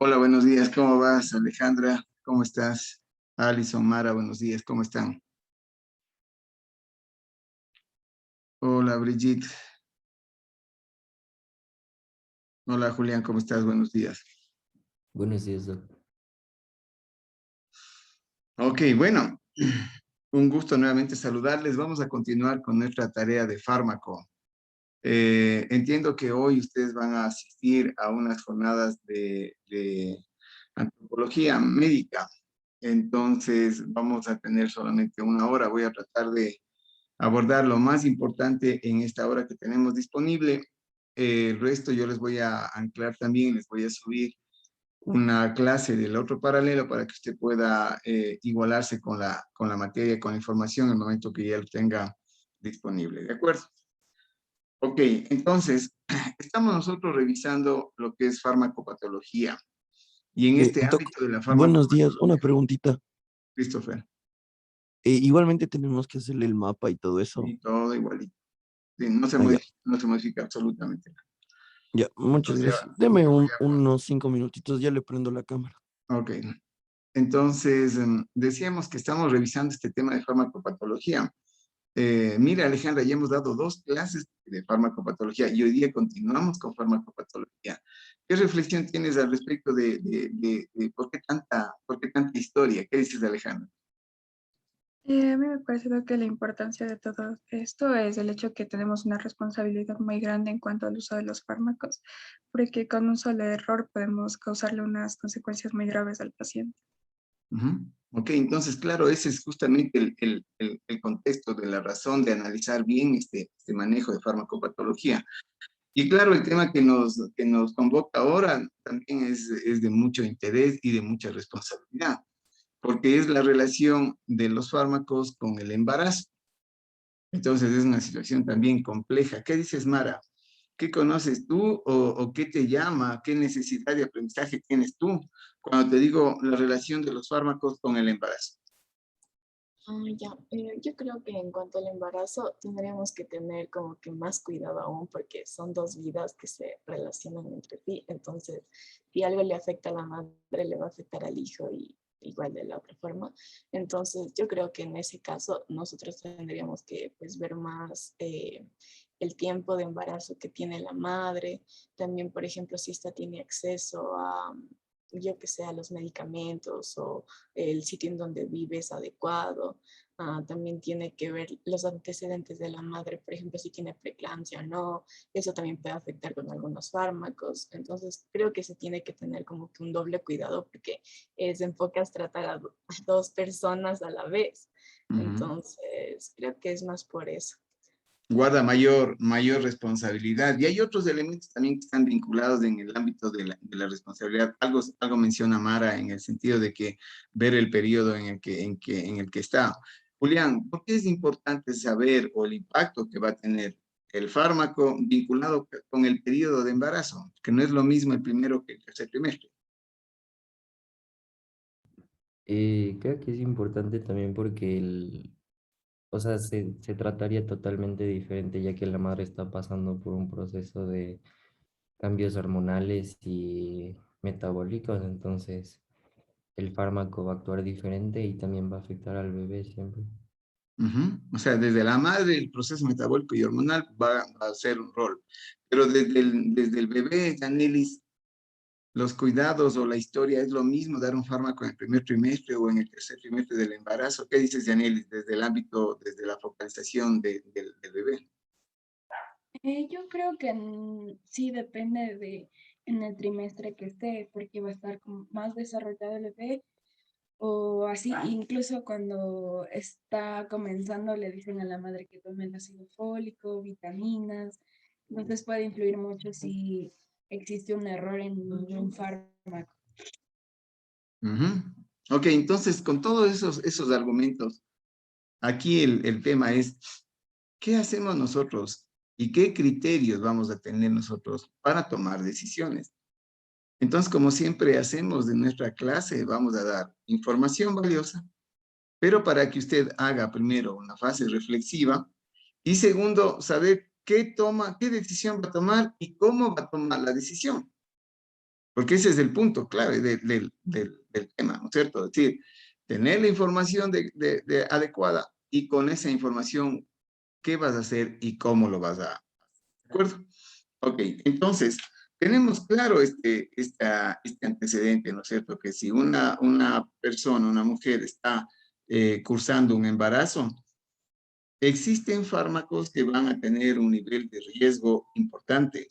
Hola, buenos días, ¿cómo vas, Alejandra? ¿Cómo estás? Alison, Mara, buenos días, ¿cómo están? Hola, Brigitte. Hola, Julián, ¿cómo estás? Buenos días. Buenos días, Doc. Ok, bueno, un gusto nuevamente saludarles. Vamos a continuar con nuestra tarea de fármaco. Entiendo que hoy ustedes van a asistir a unas jornadas de antropología médica. Entonces, vamos a tener solamente una hora. Voy a tratar de abordar lo más importante en esta hora que tenemos disponible. El resto yo les voy a anclar también, les voy a subir una clase del otro paralelo para que usted pueda igualarse con la materia, con la información en el momento que ya lo tenga disponible. ¿De acuerdo? Ok, entonces, estamos nosotros revisando lo que es farmacopatología. Y en este Doc, ámbito de la buenos días. Una farmacopatología, preguntita. Christopher, Igualmente tenemos que hacerle el mapa y todo eso. y todo igualito. Sí, Ya, no se modifica absolutamente nada. ya, muchas Entonces, gracias. Deme unos 5 minutitos, ya le prendo la cámara. ok. Entonces, decíamos que estamos revisando este tema de farmacopatología. Mira, Alejandra, ya hemos dado dos clases de farmacopatología y hoy día continuamos con farmacopatología. ¿Qué reflexión tienes al respecto de por qué tanta historia? ¿Qué dices, Alejandra? A mí me ha parecido que la importancia de todo esto es el hecho que tenemos una responsabilidad muy grande en cuanto al uso de los fármacos, porque con un solo error podemos causarle unas consecuencias muy graves al paciente. Ujú. Ok, entonces, claro, ese es justamente el contexto de la razón de analizar bien este manejo de farmacopatología. Y claro, el tema que nos convoca ahora también es de mucho interés y de mucha responsabilidad, porque es la relación de los fármacos con el embarazo. Entonces es una situación también compleja. ¿Qué dices, Mara? ¿Qué conoces tú o qué te llama? ¿Qué necesidad de aprendizaje tienes tú cuando te digo la relación de los fármacos con el embarazo? Yo creo que en cuanto al embarazo tendríamos que tener como que más cuidado aún porque son dos vidas que se relacionan entre sí. Entonces, si algo le afecta a la madre, le va a afectar al hijo y igual de la otra forma. Entonces, yo creo que en ese caso nosotros tendríamos que pues ver más el tiempo de embarazo que tiene la madre. También, por ejemplo, si esta tiene acceso a yo que sé, a los medicamentos o el sitio en donde vive es adecuado. También tiene que ver los antecedentes de la madre, por ejemplo, si tiene preeclampsia o no. Eso también puede afectar con algunos fármacos. Entonces, creo que se tiene que tener como que un doble cuidado porque se enfocas tratar a dos personas a la vez. Ujú. Entonces, creo que es más por eso. Guarda mayor responsabilidad. Y hay otros elementos también que están vinculados en el ámbito de la responsabilidad. Algo menciona Mara en el sentido de que ver el periodo en el que está. Julián, ¿por qué es importante saber o el impacto que va a tener el fármaco vinculado con el periodo de embarazo? Que no es lo mismo el primero que el tercer trimestre. Creo que es importante también porque o sea, se trataría totalmente diferente ya que la madre está pasando por un proceso de cambios hormonales y metabólicos, entonces el fármaco va a actuar diferente y también va a afectar al bebé siempre. Ujú. O sea, desde la madre el proceso metabólico y hormonal va a ser un rol. Pero desde el bebé, Janelis, los cuidados o la historia es lo mismo dar un fármaco en el primer trimestre o en el tercer trimestre del embarazo. ¿Qué dices, Janelis, desde el ámbito, desde la focalización del bebé? Yo creo que sí depende de en el trimestre que esté, porque va a estar como más desarrollado el bebé o así, incluso cuando está comenzando le dicen a la madre que tome el ácido fólico, vitaminas, entonces puede influir mucho si existe un error en un fármaco. Ujú. Ok, entonces con todos esos argumentos, aquí el tema es, ¿qué hacemos nosotros y qué criterios vamos a tener nosotros para tomar decisiones? Entonces, como siempre hacemos de nuestra clase, vamos a dar información valiosa, pero para que usted haga primero una fase reflexiva y segundo, saber qué decisión va a tomar y cómo va a tomar la decisión. Porque ese es el punto clave del tema, ¿no es cierto? Es decir, tener la información adecuada y con esa información, ¿qué vas a hacer y cómo lo vas a hacer? ¿De acuerdo? Ok, entonces, tenemos claro este antecedente, ¿no es cierto? Que si una persona, una mujer está cursando un embarazo, existen fármacos que van a tener un nivel de riesgo importante.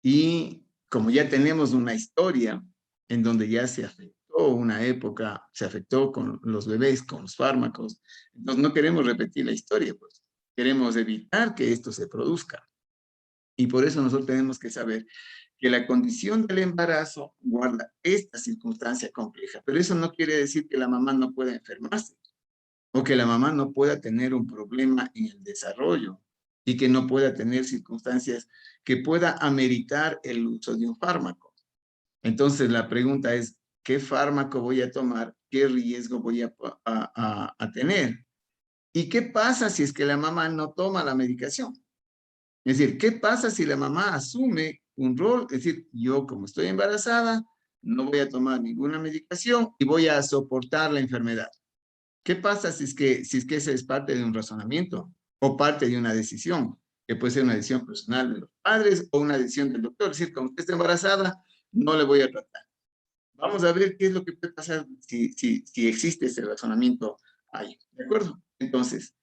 Y como ya tenemos una historia en donde ya se afectó una época, se afectó con los bebés, con los fármacos, entonces no queremos repetir la historia, pues queremos evitar que esto se produzca. Y por eso nosotros tenemos que saber que la condición del embarazo guarda esta circunstancia compleja, pero eso no quiere decir que la mamá no pueda enfermarse o que la mamá no pueda tener un problema en el desarrollo y que no pueda tener circunstancias que pueda ameritar el uso de un fármaco. Entonces la pregunta es, ¿qué fármaco voy a tomar? ¿Qué riesgo voy a tener? ¿Y qué pasa si es que la mamá no toma la medicación? Es decir, ¿qué pasa si la mamá asume un rol? Es decir, yo como estoy embarazada, no voy a tomar ninguna medicación y voy a soportar la enfermedad. ¿Qué pasa si es que ese es parte de un razonamiento o parte de una decisión? Que puede ser una decisión personal de los padres o una decisión del doctor. Es decir, como usted está embarazada, no le voy a tratar. Vamos a ver qué es lo que puede pasar si existe ese razonamiento ahí. ¿De acuerdo? Entonces,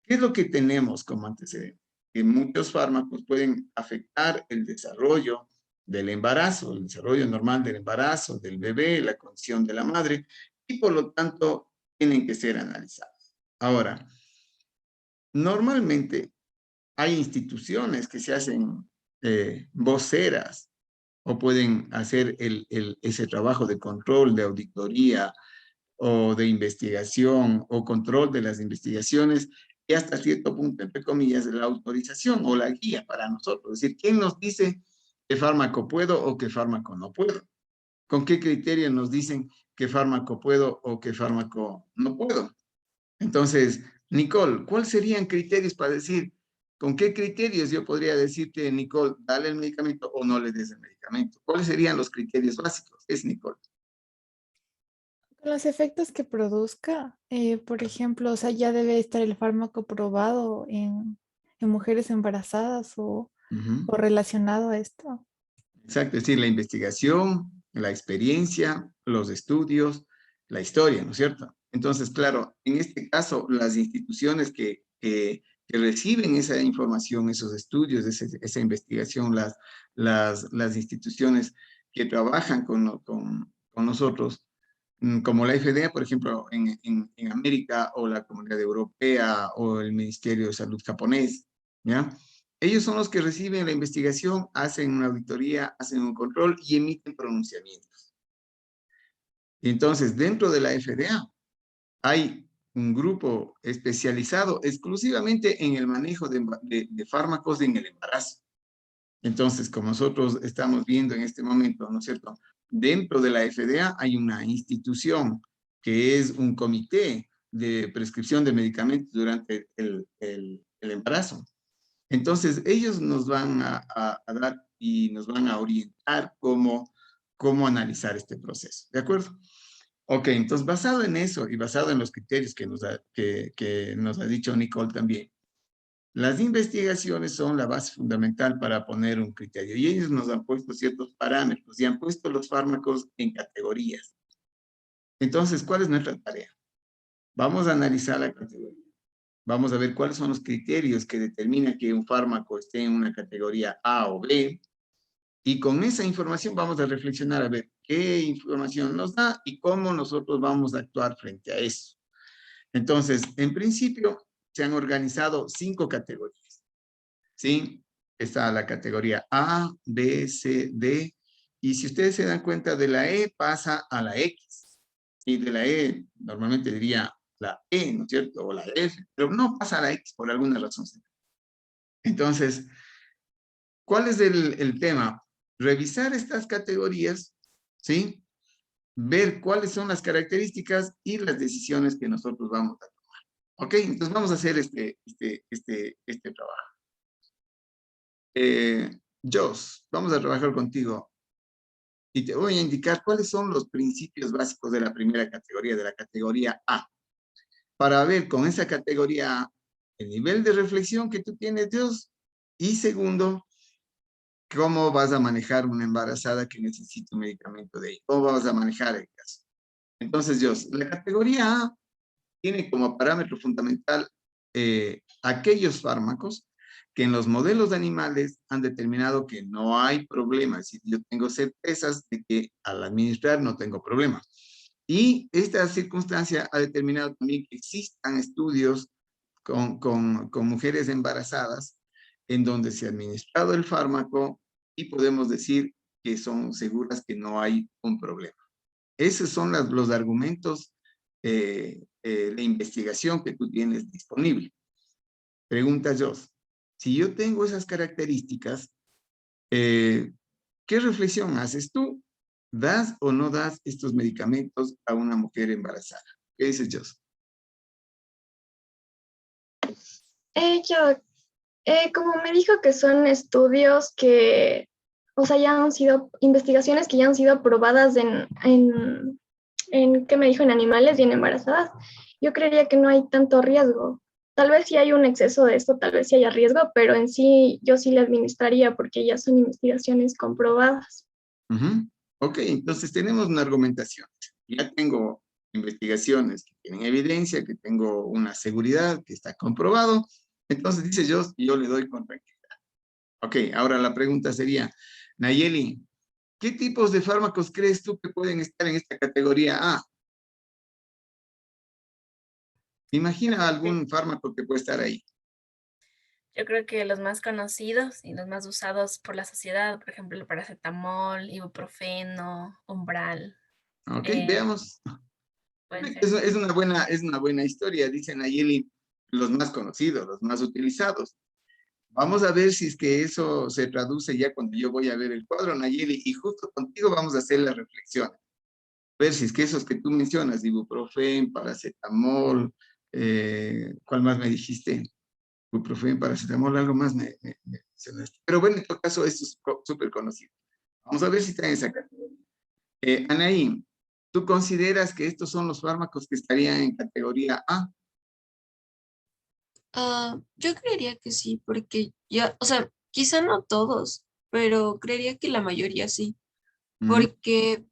¿qué es lo que tenemos como antecedente? Que muchos fármacos pueden afectar el desarrollo del embarazo, el desarrollo normal del embarazo, del bebé, la condición de la madre, y por lo tanto tienen que ser analizados. Ahora, normalmente hay instituciones que se hacen voceras o pueden hacer ese trabajo de control, de auditoría, o de investigación o control de las investigaciones y hasta cierto punto, entre comillas, la autorización o la guía para nosotros. Es decir, ¿quién nos dice qué fármaco puedo o qué fármaco no puedo? ¿Con qué criterio nos dicen qué fármaco puedo o qué fármaco no puedo? Entonces, Nicole, ¿cuáles serían criterios para decir, con qué criterios yo podría decirte, Nicole, dale el medicamento o no le des el medicamento? ¿Cuáles serían los criterios básicos? Es Nicole. Con los efectos que produzca, por ejemplo, o sea, ya debe estar el fármaco probado en mujeres embarazadas Ujú. o relacionado a esto. Exacto, es decir, la investigación, la experiencia, los estudios, la historia, ¿no es cierto? Entonces, claro, en este caso, las instituciones que reciben esa información, esos estudios, esa investigación, las instituciones que trabajan con nosotros, como la FDA, por ejemplo, en América, o la Comunidad Europea, o el Ministerio de Salud japonés, ¿ya? Ellos son los que reciben la investigación, hacen una auditoría, hacen un control y emiten pronunciamientos. Entonces, dentro de la FDA hay un grupo especializado exclusivamente en el manejo de fármacos en el embarazo. Entonces, como nosotros estamos viendo en este momento, ¿no es cierto? Dentro de la FDA hay una institución que es un comité de prescripción de medicamentos durante el embarazo. Entonces, ellos nos van a dar y nos van a orientar cómo analizar este proceso. ¿De acuerdo? Ok, entonces basado en eso y basado en los criterios que nos ha dicho Nicole también, las investigaciones son la base fundamental para poner un criterio y ellos nos han puesto ciertos parámetros y han puesto los fármacos en categorías. Entonces, ¿cuál es nuestra tarea? Vamos a analizar la categoría. Vamos a ver cuáles son los criterios que determinan que un fármaco esté en una categoría A o B. Y con esa información vamos a reflexionar a ver qué información nos da y cómo nosotros vamos a actuar frente a eso. Entonces, en principio, se han organizado 5 categorías. ¿Sí? Está la categoría A, B, C, D. Y si ustedes se dan cuenta, de la E pasa a la X. Y de la E, normalmente diría la E, ¿no es cierto? O la F, pero no pasa a la X por alguna razón. Entonces, ¿cuál es el tema? Revisar estas categorías, ¿sí? Ver cuáles son las características y las decisiones que nosotros vamos a tomar. ¿Ok? Entonces vamos a hacer este trabajo. Jos, vamos a trabajar contigo. y te voy a indicar cuáles son los principios básicos de la primera categoría, de la categoría A, para ver con esa categoría A el nivel de reflexión que tú tienes, Dios, y segundo, cómo vas a manejar una embarazada que necesita un medicamento de ahí, cómo vas a manejar el caso. Entonces, Dios, la categoría A tiene como parámetro fundamental aquellos fármacos que en los modelos de animales han determinado que no hay problema, es decir, yo tengo certezas de que al administrar no tengo problema. Y esta circunstancia ha determinado también que existan estudios con mujeres embarazadas en donde se ha administrado el fármaco y podemos decir que son seguras que no hay un problema. Esos son los argumentos de investigación que tú tienes disponible. Pregunta Jos, si yo tengo esas características, ¿qué reflexión haces tú? ¿Das o no das estos medicamentos a una mujer embarazada? ¿Qué dices, Jos? Como me dijo que son estudios que, o sea, ya han sido investigaciones que ya han sido probadas ¿qué me dijo? En animales y en embarazadas, yo creería que no hay tanto riesgo. Tal vez si hay un exceso de esto, tal vez sí haya riesgo, pero en sí yo sí le administraría porque ya son investigaciones comprobadas. Ok, entonces tenemos una argumentación. Ya tengo investigaciones que tienen evidencia, que tengo una seguridad, que está comprobado. Entonces dice yo le doy con tranquilidad. Ok, ahora la pregunta sería, Nayeli, ¿qué tipos de fármacos crees tú que pueden estar en esta categoría A? Imagina algún fármaco que puede estar ahí. Yo creo que los más conocidos y los más usados por la sociedad, por ejemplo, el paracetamol, ibuprofeno, Umbral, Ok, eh, veamos. pueden ser. Es una buena historia, dice Nayeli, los más conocidos, los más utilizados. Vamos a ver si es que eso se traduce ya cuando yo voy a ver el cuadro, Nayeli, y justo contigo vamos a hacer la reflexión. Ver si es que esos que tú mencionas, ibuprofen, paracetamol, ¿cuál más me dijiste? Ibuprofen, paracetamol, algo más me mencionaste. Pero bueno, en todo caso, esto es súper conocido. Vamos a ver si está en esa categoría. Anaí, ¿tú consideras que estos son los fármacos que estarían en categoría A? Yo creería que sí, porque ya, o sea, quizá no todos, pero creería que la mayoría sí, porque,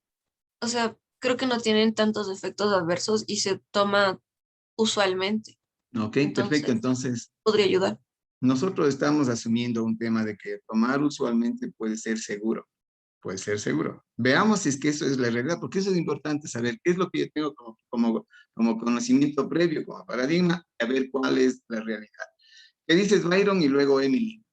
o sea, creo que no tienen tantos efectos adversos y se toma usualmente, Ok, perfecto. entonces Entonces, podría ayudar. nosotros estamos asumiendo un tema de que tomar usualmente puede ser seguro. Puede ser seguro. Veamos si es que eso es la realidad, porque eso es importante saber qué es lo que yo tengo como conocimiento previo, como paradigma, y a ver cuál es la realidad. ¿Qué dices, Byron? Y luego Emily.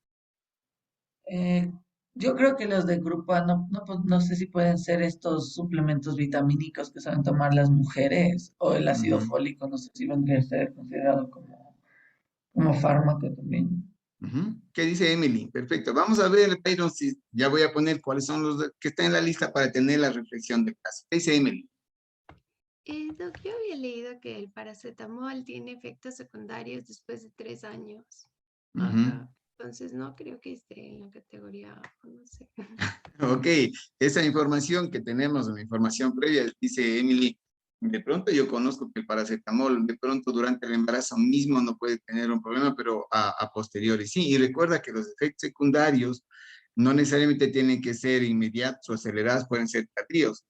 Yo creo que los de grupo A no sé si pueden ser estos suplementos vitamínicos que suelen tomar las mujeres o el ácido Ujú, fólico, no sé si vendría a ser considerado como fármaco también. ujú. ¿Qué dice Emily? Perfecto. Vamos a ver, Byron, si ya voy a poner cuáles son los que están en la lista para tener la reflexión del caso. ¿Qué dice Emily? Doc, yo había leído que el paracetamol tiene efectos secundarios después de 3 años. Ujú. Ajá. Entonces no creo que esté en la categoría, no sé. Ok, esa información que tenemos, una información previa, dice Emily, de pronto yo conozco que el paracetamol, de pronto durante el embarazo mismo no puede tener un problema, pero a posteriori sí. Y recuerda que los efectos secundarios no necesariamente tienen que ser inmediatos o acelerados, pueden ser tardíos.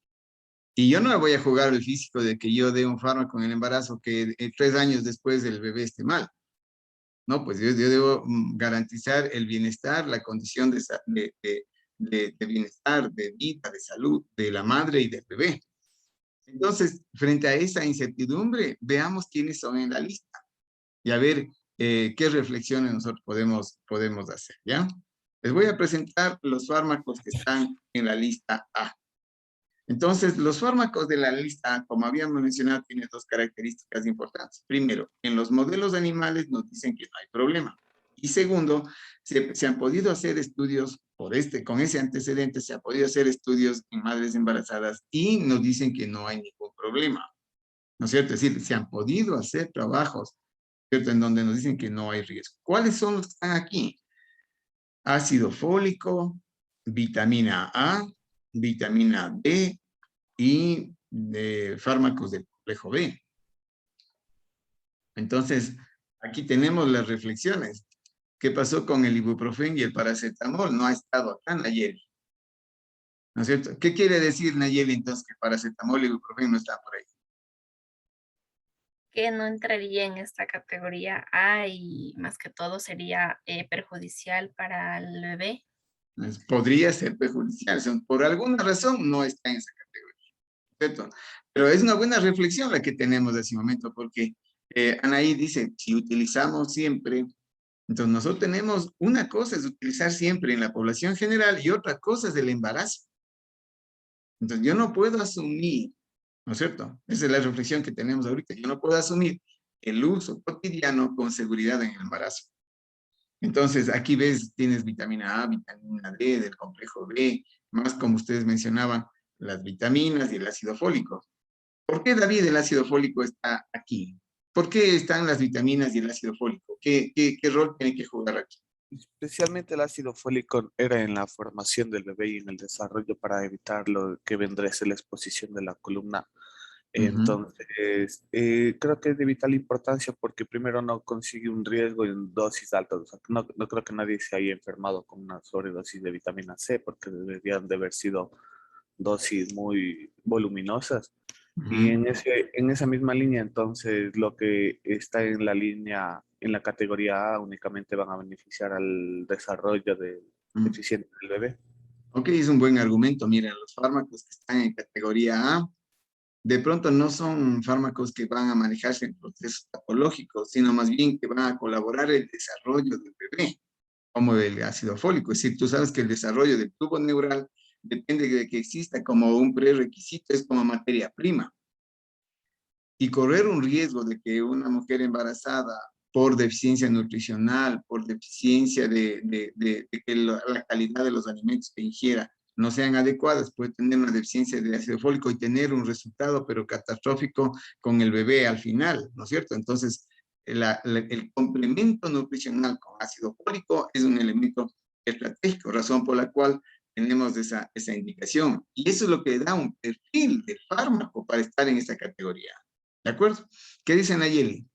Y yo no me voy a jugar el físico de que yo dé un fármaco en el embarazo que 3 años después del bebé esté mal. No, pues yo debo garantizar el bienestar, la condición de bienestar, de vida, de salud de la madre y del bebé. Entonces, frente a esa incertidumbre, veamos quiénes son en la lista y a ver qué reflexiones nosotros podemos hacer, ¿ya? Les voy a presentar los fármacos que están en la lista A. Entonces, los fármacos de la lista A, como habíamos mencionado, tienen dos características importantes. Primero, en los modelos animales nos dicen que no hay problema. Y segundo, se han podido hacer estudios con ese antecedente, se han podido hacer estudios en madres embarazadas y nos dicen que no hay ningún problema. ¿No es cierto? Es decir, se han podido hacer trabajos, ¿cierto? En donde nos dicen que no hay riesgo. ¿Cuáles son los que están aquí? Ácido fólico, vitamina A, vitamina D y fármacos del complejo B. Entonces, aquí tenemos las reflexiones. ¿Qué pasó con el ibuprofeno y el paracetamol? No ha estado acá, Nayeli. ¿No es cierto? ¿Qué quiere decir, Nayeli, entonces, que paracetamol y ibuprofeno no están por ahí? Que no entraría en esta categoría A y más que todo sería perjudicial para el bebé. Podría ser perjudicial. Por alguna razón no está en esa categoría. ¿Cierto? Pero es una buena reflexión la que tenemos de ese momento, porque Anaí dice, si utilizamos siempre, entonces nosotros tenemos, una cosa es utilizar siempre en la población general y otra cosa es el embarazo. Entonces yo no puedo asumir, ¿no es cierto? Esa es la reflexión que tenemos ahorita. Yo no puedo asumir el uso cotidiano con seguridad en el embarazo. Entonces, aquí ves, tienes vitamina A, vitamina D, del complejo B, más como ustedes mencionaban, las vitaminas y el ácido fólico. ¿Por qué, David, el ácido fólico está aquí? ¿Por qué están las vitaminas y el ácido fólico? ¿Qué rol tiene que jugar aquí? Especialmente el ácido fólico era en la formación del bebé y en el desarrollo para evitar lo que vendría a ser la exposición de la columna. Entonces, creo que es de vital importancia porque primero no consigue un riesgo en dosis altas. O sea, no creo que nadie se haya enfermado con una sobredosis de vitamina C porque deberían de haber sido dosis muy voluminosas. Y en esa misma línea, entonces, lo que está en la línea, en la categoría A, únicamente van a beneficiar al desarrollo eficiente del bebé. Ok, es un buen argumento. Mira, los fármacos que están en categoría A, de pronto no son fármacos que van a manejarse en procesos patológicos, sino más bien que van a colaborar el desarrollo del bebé, como el ácido fólico. Es decir, tú sabes que el desarrollo del tubo neural depende de que exista como un prerequisito, es como materia prima. Y correr un riesgo de que una mujer embarazada, por deficiencia nutricional, por deficiencia de que la calidad de los alimentos que ingiera no sean adecuadas, puede tener una deficiencia de ácido fólico y tener un resultado, pero catastrófico con el bebé al final, ¿no es cierto? Entonces, el complemento nutricional con ácido fólico es un elemento estratégico, razón por la cual tenemos esa indicación. Y eso es lo que da un perfil de fármaco para estar en esta categoría. ¿De acuerdo? ¿Qué dice Nayeli?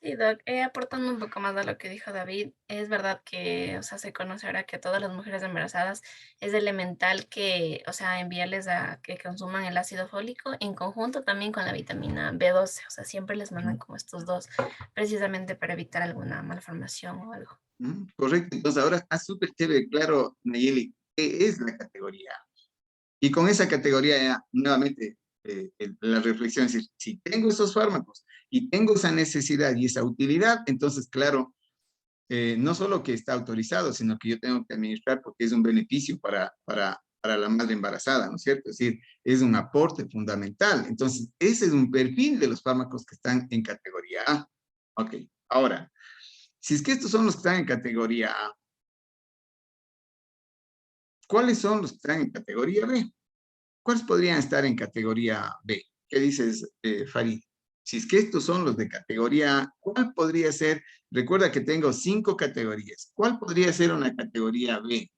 Sí, Doc, aportando un poco más a lo que dijo David, es verdad que, o sea, se conoce ahora que a todas las mujeres embarazadas es elemental que, o sea, enviarles a que consuman el ácido fólico en conjunto también con la vitamina B12, o sea, siempre les mandan como estos dos, precisamente para evitar alguna malformación o algo. Correcto, entonces ahora está súper chévere, claro, Nayeli, ¿qué es la categoría? Y con esa categoría ya, nuevamente, la reflexión es decir, si tengo esos fármacos y tengo esa necesidad y esa utilidad, entonces, claro, no solo que está autorizado, sino que yo tengo que administrar porque es un beneficio para la madre embarazada, ¿no es cierto? Es decir, es un aporte fundamental. Entonces, ese es un perfil de los fármacos que están en categoría A. Ok, ahora, si es que estos son los que están en categoría A, ¿cuáles son los que están en categoría B? ¿Cuáles podrían estar en categoría B? ¿Qué dices, Farid? Si es que estos son los de categoría A, ¿cuál podría ser? Recuerda que tengo 5 categorías. ¿Cuál podría ser una categoría B?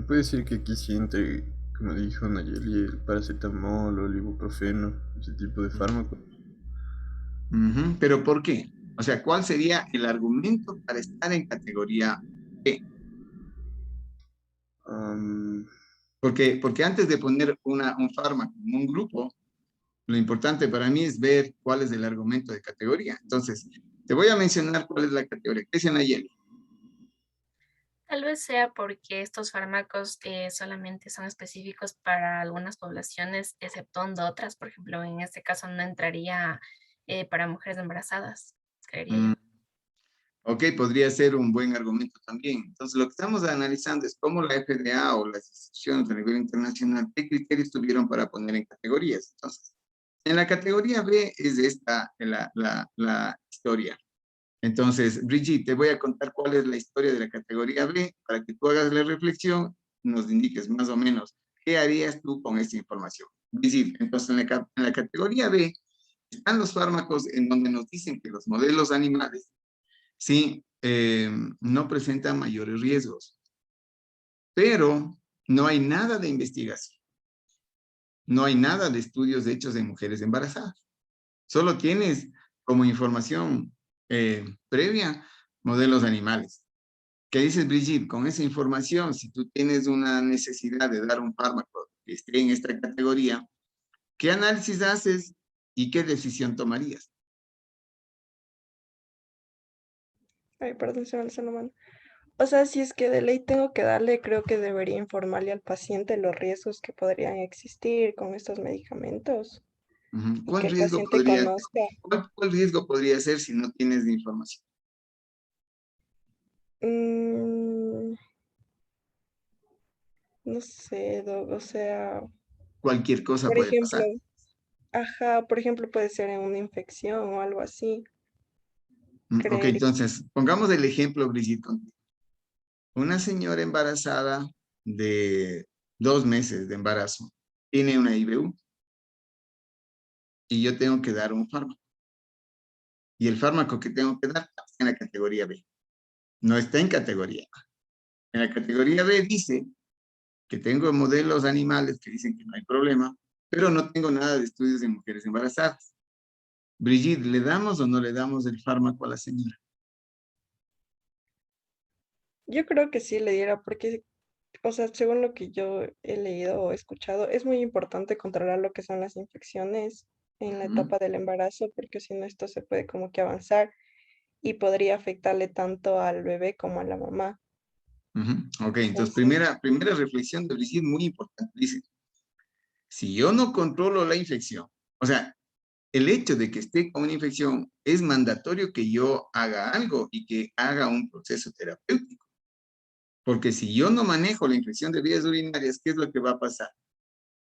Puede ser que aquí sí entre, como dijo Nayeli, el paracetamol o el ibuprofeno, ese tipo de fármacos. ¿Pero por qué? O sea, ¿cuál sería el argumento para estar en categoría B? Porque antes de poner un fármaco en un grupo, lo importante para mí es ver cuál es el argumento de categoría. Entonces, te voy a mencionar cuál es la categoría. ¿Qué dice Nayeli? Tal vez sea porque estos fármacos solamente son específicos para algunas poblaciones, exceptuando otras. Por ejemplo, en este caso no entraría para mujeres embarazadas, creería yo. Ok, podría ser un buen argumento también. Entonces, lo que estamos analizando es cómo la FDA o las instituciones a nivel internacional, qué criterios tuvieron para poner en categorías. Entonces, en la categoría B es esta la historia. Entonces, Brigitte, te voy a contar cuál es la historia de la categoría B para que tú hagas la reflexión, nos indiques más o menos qué harías tú con esta información. Brigitte, entonces en la categoría B están los fármacos en donde nos dicen que los modelos animales sí no presentan mayores riesgos, pero No hay nada de investigación. No hay nada de estudios hechos en mujeres embarazadas. Solo tienes como información previa modelos animales. ¿Qué dices, Brigitte? Con esa información, si tú tienes una necesidad de dar un fármaco que esté en esta categoría, ¿qué análisis haces y qué decisión tomarías? Ay, perdón, se me alzó la mano. O sea, si es que de ley tengo que darle, creo que debería informarle al paciente los riesgos que podrían existir con estos medicamentos y ¿Cuál que el riesgo paciente podría, conozca. cuál riesgo podría ser si no tienes información? Mm, no sé, o sea, Cualquier cosa por puede ejemplo, pasar. ajá, por ejemplo, puede ser en una infección o algo así, Ok, creer. entonces, pongamos el ejemplo, Brigitte, contigo. Una señora embarazada de 2 meses de embarazo tiene una IBU y yo tengo que dar un fármaco. Y el fármaco que tengo que dar está en la categoría B. No está en categoría A. En la categoría B dice que tengo modelos animales que dicen que no hay problema, pero no tengo nada de estudios en mujeres embarazadas. Brigitte, ¿le damos o no le damos el fármaco a la señora? Yo creo que sí le diera, porque, o sea, según lo que yo he leído o escuchado, es muy importante controlar lo que son las infecciones en la etapa del embarazo, porque si no, esto se puede como que avanzar y podría afectarle tanto al bebé como a la mamá. Ok, entonces Entonces, primera reflexión de Brigitte muy importante. Dice, si yo no controlo la infección, o sea, el hecho de que esté con una infección es mandatorio que yo haga algo y que haga un proceso terapéutico. Porque si yo no manejo la infección de vías urinarias, ¿qué es lo que va a pasar?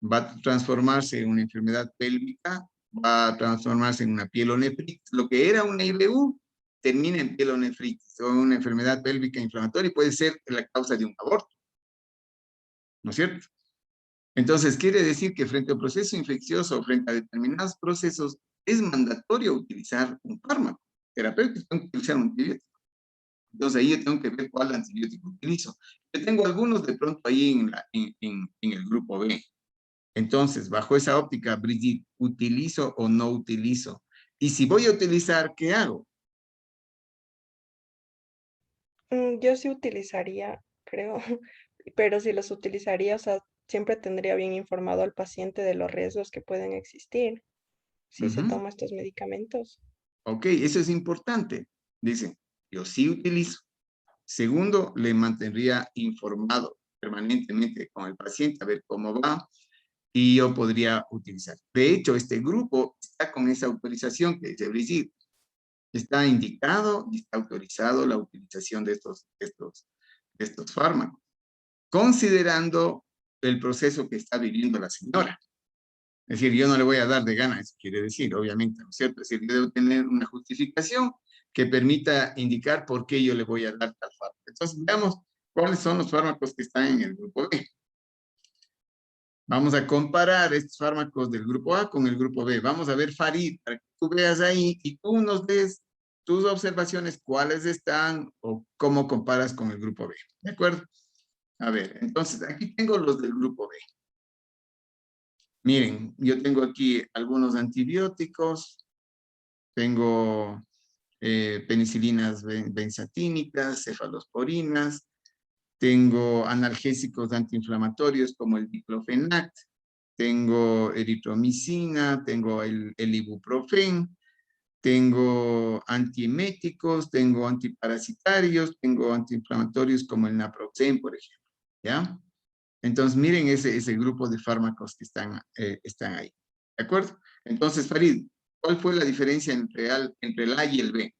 Va a transformarse en una enfermedad pélvica, va a transformarse en una pielonefritis. Lo que era una IBU termina en pielonefritis o una enfermedad pélvica inflamatoria y puede ser la causa de un aborto. ¿No es cierto? Entonces, quiere decir que frente al proceso infeccioso, frente a determinados procesos, es mandatorio utilizar un fármaco terapéutico, tengo que utilizar un antibiótico. Entonces, ahí yo tengo que ver cuál antibiótico utilizo. Yo tengo algunos de pronto ahí en el grupo B. Entonces, bajo esa óptica, Brigitte, ¿utilizo o no utilizo? Y si voy a utilizar, ¿qué hago? yo sí utilizaría, creo, pero si los utilizaría, o sea, siempre tendría bien informado al paciente de los riesgos que pueden existir si se toma estos medicamentos. Ok, eso es importante. Dice, yo sí utilizo. Segundo, le mantendría informado permanentemente con el paciente a ver cómo va y yo podría utilizar. De hecho, este grupo está con esa autorización que dice Brigitte. Está indicado y está autorizado la utilización de estos fármacos, considerando el proceso que está viviendo la señora. Es decir, yo no le voy a dar de gana, eso quiere decir, obviamente, ¿no es cierto? Es decir, yo debo tener una justificación que permita indicar por qué yo le voy a dar tal fármaco. Entonces, veamos cuáles son los fármacos que están en el grupo B. Vamos a comparar estos fármacos del grupo A con el grupo B. Vamos a ver, Farid, para que tú veas ahí y tú nos des tus observaciones, cuáles están o cómo comparas con el grupo B. ¿De acuerdo? A ver, entonces, aquí tengo los del grupo B. Miren, yo tengo aquí algunos antibióticos, tengo penicilinas benzatínicas, cefalosporinas, tengo analgésicos antiinflamatorios como el diclofenac, tengo eritromicina, tengo el ibuprofen, tengo antieméticos, tengo antiparasitarios, tengo antiinflamatorios como el naproxen, por ejemplo, ¿ya? Entonces, miren ese grupo de fármacos que están ahí. ¿De acuerdo? Entonces, Farid, ¿cuál fue la diferencia entre el A y el B?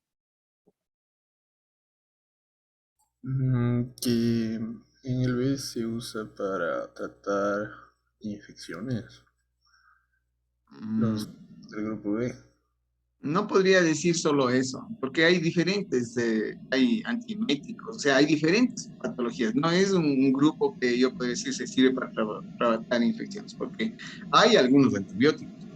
Que en el B se usa para tratar infecciones. Los del grupo B. No podría decir solo eso, porque hay diferentes, hay antieméticos, o sea, hay diferentes patologías. No es un grupo que yo puedo decir se sirve para tratar infecciones, porque hay algunos antibióticos,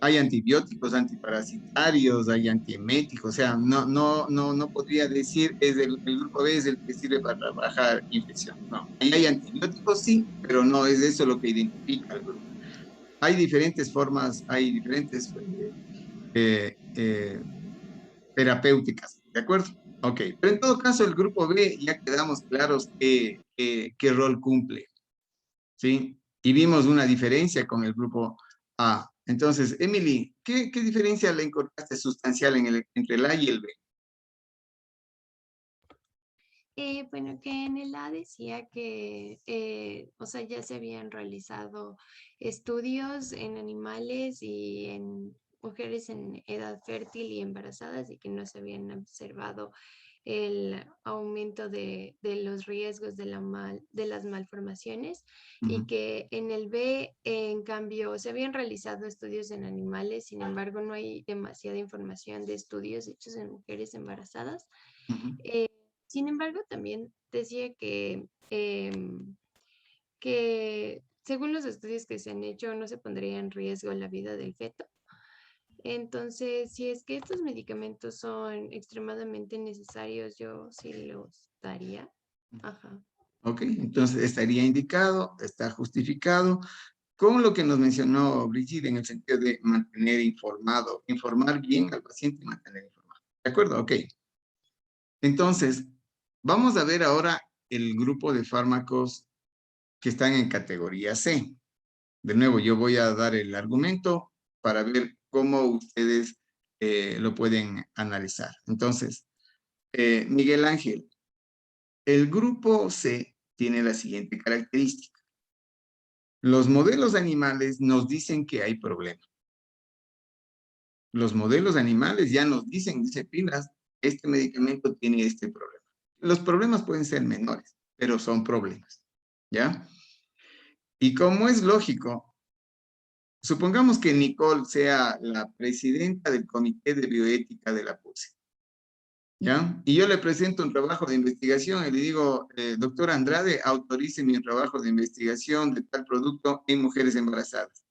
Hay antibióticos, antiparasitarios, hay antieméticos, o sea, no podría decir el grupo B es el que sirve para bajar infección. No, ahí hay antibióticos, sí, pero no es eso lo que identifica al grupo. Hay diferentes formas, hay diferentes terapéuticas, ¿de acuerdo? Ok, pero en todo caso el grupo B ya quedamos claros qué rol cumple, ¿sí? Y vimos una diferencia con el grupo A. Entonces, Emily, ¿qué diferencia le encontraste sustancial entre el A y el B? Bueno, que en el A decía que, o sea, ya se habían realizado estudios en animales y en mujeres en edad fértil y embarazadas y que no se habían observado el aumento de los riesgos de las malformaciones y que en el B, en cambio, se habían realizado estudios en animales, sin embargo, no hay demasiada información de estudios hechos en mujeres embarazadas. Sin embargo, también decía que según los estudios que se han hecho, no se pondría en riesgo la vida del feto. Entonces, si es que estos medicamentos son extremadamente necesarios, yo sí los daría. Ajá. Ok, entonces estaría indicado, está justificado, con lo que nos mencionó Brigitte en el sentido de mantener informado, informar bien al paciente y mantener informado. ¿De acuerdo? Ok. Entonces, vamos a ver ahora el grupo de fármacos que están en categoría C. De nuevo, yo voy a dar el argumento para ver cómo ustedes lo pueden analizar. Entonces, Miguel Ángel, el grupo C tiene la siguiente característica. Los modelos animales nos dicen que hay problemas. Los modelos animales ya nos dicen, dice Pilas, este medicamento tiene este problema. Los problemas pueden ser menores, pero son problemas, ¿ya? Y como es lógico, supongamos que Nicole sea la presidenta del Comité de Bioética de la PUSE, ¿ya? Y yo le presento un trabajo de investigación y le digo, doctora Andrade, autorice mi trabajo de investigación de tal producto en mujeres embarazadas,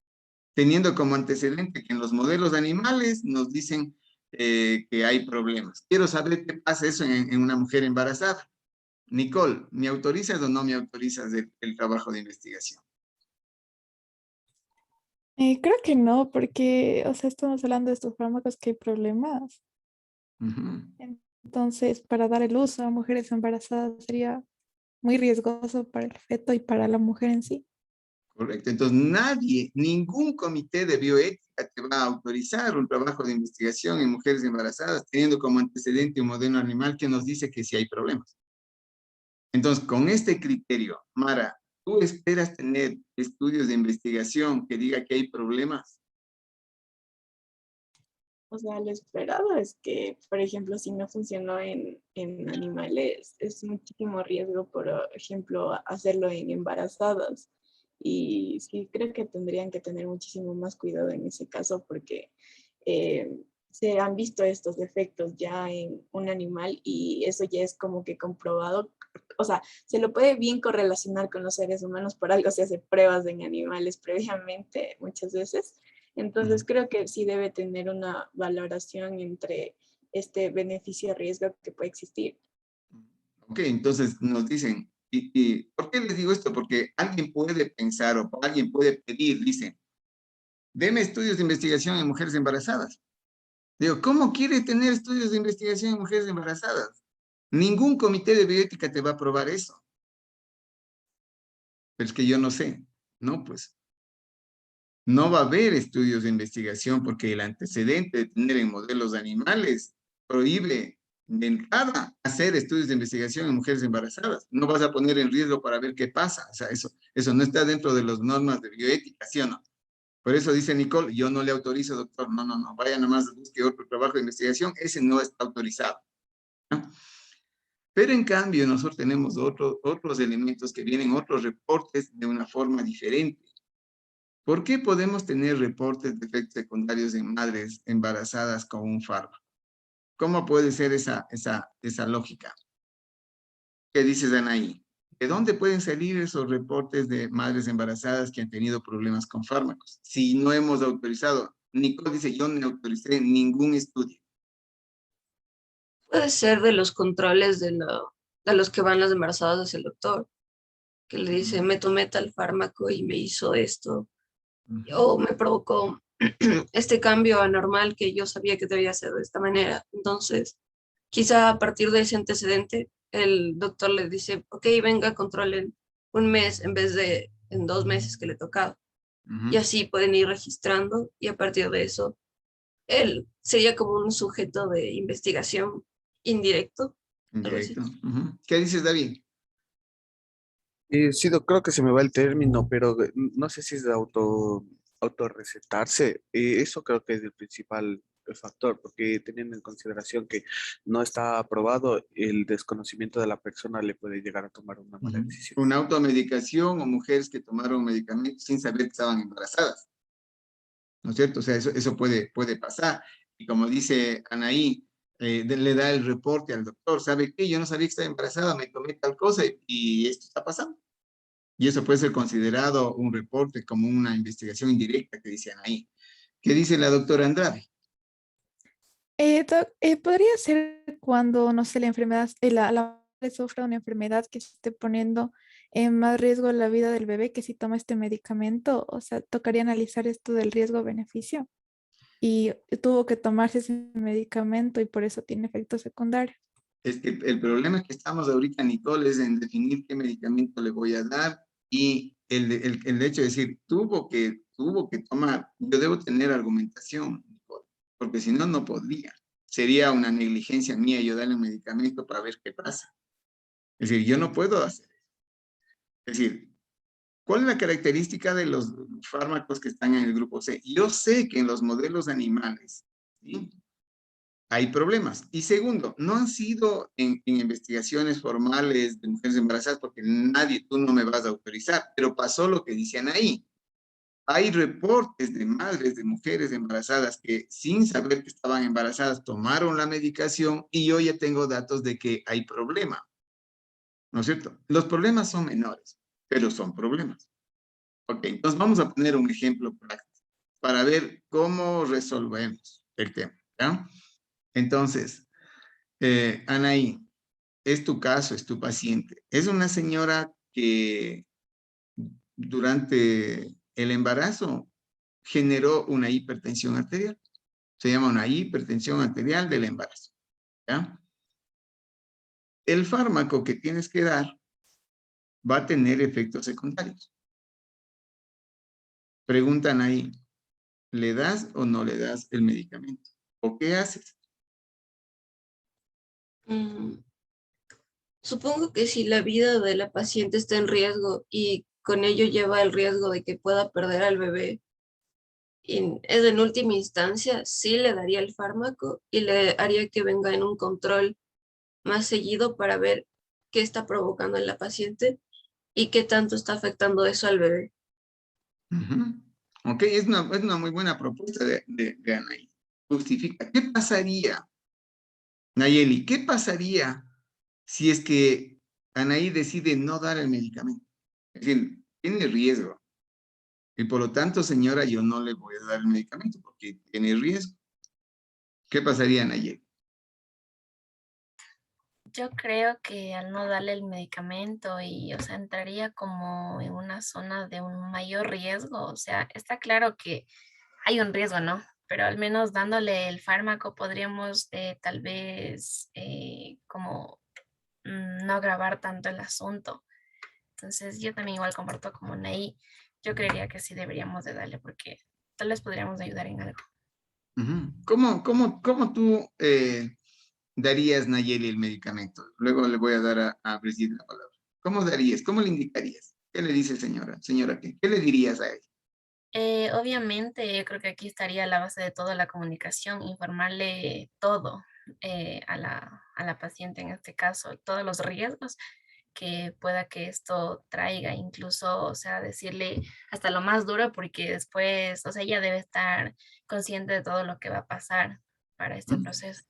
teniendo como antecedente que en los modelos animales nos dicen que hay problemas. Quiero saber qué pasa eso en una mujer embarazada. Nicole, ¿me autorizas o no me autorizas el trabajo de investigación? Creo que no, porque, o sea, estamos hablando de estos fármacos que hay problemas. Entonces, para dar el uso a mujeres embarazadas sería muy riesgoso para el feto y para la mujer en sí. Correcto. Entonces, ningún comité de bioética te va a autorizar un trabajo de investigación en mujeres embarazadas, teniendo como antecedente un modelo animal que nos dice que sí hay problemas. Entonces, con este criterio, Mara, ¿tú esperas tener estudios de investigación que diga que hay problemas? O sea, lo esperado es que, por ejemplo, si no funcionó en animales, es muchísimo riesgo, por ejemplo, hacerlo en embarazadas. Y sí, creo que tendrían que tener muchísimo más cuidado en ese caso porque se han visto estos defectos ya en un animal y eso ya es como que comprobado. O sea, se lo puede bien correlacionar con los seres humanos, por algo se hace pruebas en animales previamente muchas veces. Entonces creo que sí debe tener una valoración entre este beneficio-riesgo que puede existir. Ok, entonces nos dicen, ¿y por qué les digo esto? Porque alguien puede pensar o alguien puede pedir, dicen, deme estudios de investigación en mujeres embarazadas. Digo, ¿cómo quiere tener estudios de investigación en mujeres embarazadas? Ningún comité de bioética te va a aprobar eso. Pero es que yo no sé. No, pues. No va a haber estudios de investigación porque el antecedente de tener en modelos animales prohíbe de entrada hacer estudios de investigación en mujeres embarazadas. No vas a poner en riesgo para ver qué pasa. O sea, eso no está dentro de las normas de bioética, ¿sí o no? Por eso dice Nicole, yo no le autorizo, doctor. No. Vaya nomás, busque otro trabajo de investigación. Ese no está autorizado. ¿No? Pero en cambio, nosotros tenemos otros elementos que vienen, otros reportes de una forma diferente. ¿Por qué podemos tener reportes de efectos secundarios en madres embarazadas con un fármaco? ¿Cómo puede ser esa lógica? ¿Qué dices, Anaí? ¿De dónde pueden salir esos reportes de madres embarazadas que han tenido problemas con fármacos? Si no hemos autorizado Nicole dice, yo no autoricé ningún estudio. Puede ser de los controles de los que van las embarazadas hacia el doctor, que le dice, me tomé tal fármaco y me hizo esto, o me provocó este cambio anormal que yo sabía que debía hacer de esta manera. Entonces, quizá a partir de ese antecedente, el doctor le dice, ok, venga, controlen un mes en vez de en 2 meses que le tocaba. Y así pueden ir registrando y a partir de eso, él sería como un sujeto de investigación indirecto. Algo así. Indirecto. ¿Qué dices, David? Sí, creo que se me va el término, pero no sé si es de autorrecetarse. Eso creo que es el principal factor, porque teniendo en consideración que no está aprobado, el desconocimiento de la persona le puede llegar a tomar una mala decisión. Una automedicación o mujeres que tomaron medicamentos sin saber que estaban embarazadas. ¿No es cierto? O sea, eso puede pasar. Y como dice Anaí, le da el reporte al doctor, ¿sabe qué? Yo no sabía que estaba embarazada, me tomé tal cosa y esto está pasando. Y eso puede ser considerado un reporte como una investigación indirecta que dicen ahí. ¿Qué dice la doctora Andrade? Podría ser cuando, no sé, la enfermedad, la madre sufra una enfermedad que se esté poniendo en más riesgo la vida del bebé que si toma este medicamento. O sea, tocaría analizar esto del riesgo-beneficio. Y tuvo que tomarse ese medicamento y por eso tiene efectos secundarios. Es que el problema que estamos ahorita, Nicole, es en definir qué medicamento le voy a dar y el hecho de decir, tuvo que tomar, yo debo tener argumentación, Nicole, porque si no, no podría. Sería una negligencia mía yo darle un medicamento para ver qué pasa. Es decir, yo no puedo hacer eso. Es decir, ¿cuál es la característica de los fármacos que están en el grupo C? Yo sé que en los modelos animales, ¿sí?, hay problemas. Y segundo, no han sido en investigaciones formales de mujeres embarazadas porque tú no me vas a autorizar, pero pasó lo que dicen ahí. Hay reportes de madres de mujeres embarazadas que sin saber que estaban embarazadas tomaron la medicación y yo ya tengo datos de que hay problema. ¿No es cierto? Los problemas son menores, pero son problemas. Ok, entonces vamos a poner un ejemplo práctico para ver cómo resolvemos el tema, ¿ya? Entonces, Anaí, es tu caso, es tu paciente. Es una señora que durante el embarazo generó una hipertensión arterial. Se llama una hipertensión arterial del embarazo, ¿ya? El fármaco que tienes que dar va a tener efectos secundarios. Preguntan ahí, ¿le das o no le das el medicamento? ¿O qué haces? Supongo que si la vida de la paciente está en riesgo y con ello lleva el riesgo de que pueda perder al bebé, y es en última instancia, sí le daría el fármaco y le haría que venga en un control más seguido para ver qué está provocando en la paciente y qué tanto está afectando eso al bebé. Ok, es una muy buena propuesta de Anaí. Justifica. ¿Qué pasaría, Nayeli, qué pasaría si es que Anaí decide no dar el medicamento? Es decir, tiene riesgo. Y por lo tanto, señora, yo no le voy a dar el medicamento porque tiene riesgo. ¿Qué pasaría, Nayeli? Yo creo que al no darle el medicamento y, o sea, entraría como en una zona de un mayor riesgo. O sea, está claro que hay un riesgo, ¿no? Pero al menos dándole el fármaco podríamos tal vez como no agravar tanto el asunto. Entonces yo también igual comparto como Ney. Yo creería que sí deberíamos de darle porque tal vez podríamos ayudar en algo. ¿Cómo tú darías, Nayeli, el medicamento? Luego le voy a dar a Brigitte la palabra. ¿Cómo darías? ¿Cómo le indicarías? ¿Qué le dice, señora? Señora, ¿qué le dirías a ella? Obviamente, yo creo que aquí estaría la base de toda la comunicación, informarle todo a la paciente en este caso, todos los riesgos que pueda que esto traiga, incluso, o sea, decirle hasta lo más duro, porque después, o sea, ella debe estar consciente de todo lo que va a pasar para este proceso.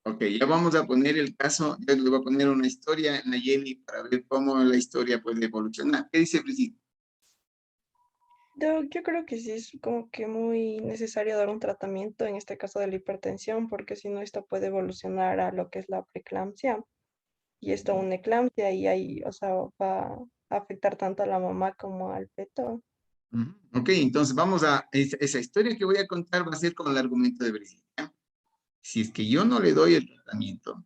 Ok, ya vamos a poner el caso, ya le voy a poner una historia, Nayeli, para ver cómo la historia puede evolucionar. ¿Qué dice Brigitte? Yo creo que sí es como que muy necesario dar un tratamiento, en este caso de la hipertensión, porque si no, esto puede evolucionar a lo que es la preeclampsia y esto una eclampsia y ahí, o sea, va a afectar tanto a la mamá como al feto. Ok, entonces vamos a, esa historia que voy a contar va a ser con el argumento de Brigitte. ¿Ya? Si es que yo no le doy el tratamiento,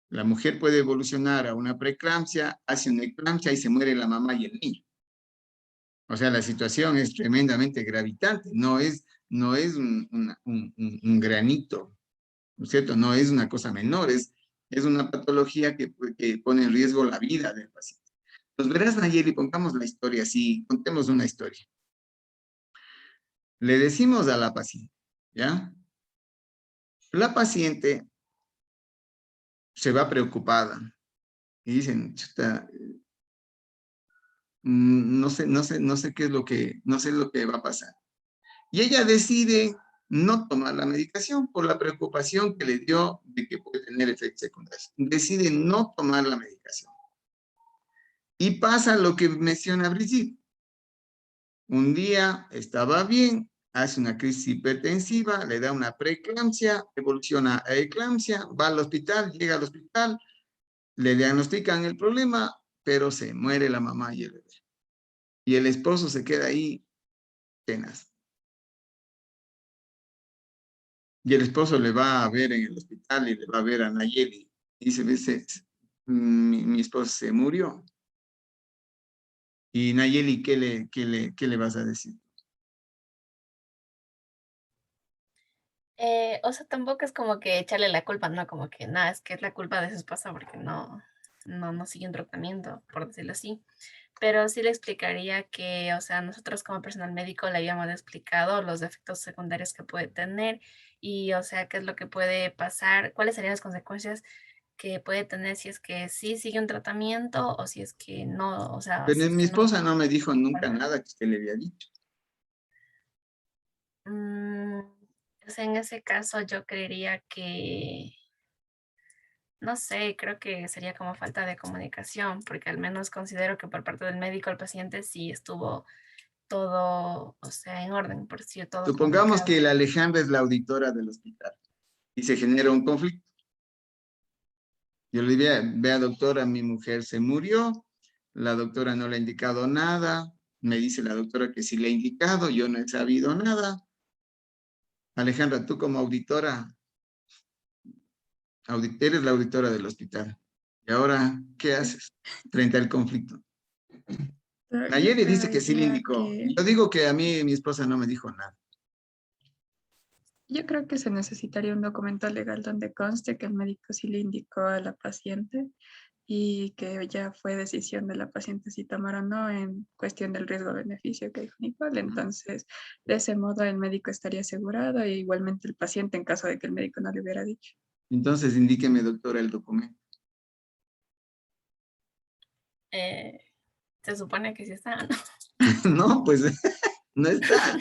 la mujer puede evolucionar a una preeclampsia, hace una eclampsia y se muere la mamá y el niño. O sea, la situación es tremendamente gravitante, no es un granito, ¿no es cierto? No es una cosa menor, es una patología que pone en riesgo la vida del paciente. Pues verás, Nayeli, pongamos la historia así, contemos una historia. Le decimos a la paciente, ¿ya? La paciente se va preocupada y dicen, chuta, no sé qué es no sé lo que va a pasar. Y ella decide no tomar la medicación por la preocupación que le dio de que puede tener efectos secundarios. Decide no tomar la medicación. Y pasa lo que menciona Brigitte. Un día estaba bien, hace una crisis hipertensiva, le da una preeclampsia, evoluciona a eclampsia, va al hospital, llega al hospital, le diagnostican el problema, pero se muere la mamá y el bebé. Y el esposo se queda ahí tenaz. Y el esposo le va a ver en el hospital y le va a ver a Nayeli. Y dice, mi esposo se murió. Y Nayeli, ¿qué le vas a decir? O sea, tampoco es como que echarle la culpa, ¿no? Como que nada, es que es la culpa de su esposa porque no sigue un tratamiento, por decirlo así. Pero sí le explicaría que, o sea, nosotros como personal médico le habíamos explicado los efectos secundarios que puede tener y, o sea, qué es lo que puede pasar, cuáles serían las consecuencias que puede tener si es que sí sigue un tratamiento o si es que no, o sea, si Pero es mi que no. esposa no me dijo nunca nada que usted le había dicho. Mm, pues en ese caso yo creería que, no sé, creo que sería como falta de comunicación, porque al menos considero que por parte del médico al paciente sí estuvo todo, o sea, en orden, por decir todo Supongamos comunicado. que la Alejandra es la auditora del hospital y se genera un conflicto. Yo le diría, vea doctora, mi mujer se murió, la doctora no le ha indicado nada, me dice la doctora que sí le ha indicado, yo no he sabido nada. Alejandra, tú como auditora, eres la auditora del hospital. ¿Y ahora qué haces frente al conflicto? Pero yo Nayeli dice que sí le creería indicó. que, Yo digo que a mí mi esposa no me dijo nada. yo creo que se necesitaría un documento legal donde conste que el médico sí le indicó a la paciente y que ya fue decisión de la paciente si tomar o no en cuestión del riesgo-beneficio que dijo Nicole. Entonces, de ese modo el médico estaría asegurado e igualmente el paciente en caso de que el médico no le hubiera dicho. Entonces, indíqueme, doctora, el documento. Eh, Se supone que sí está, ¿no? No, pues no está.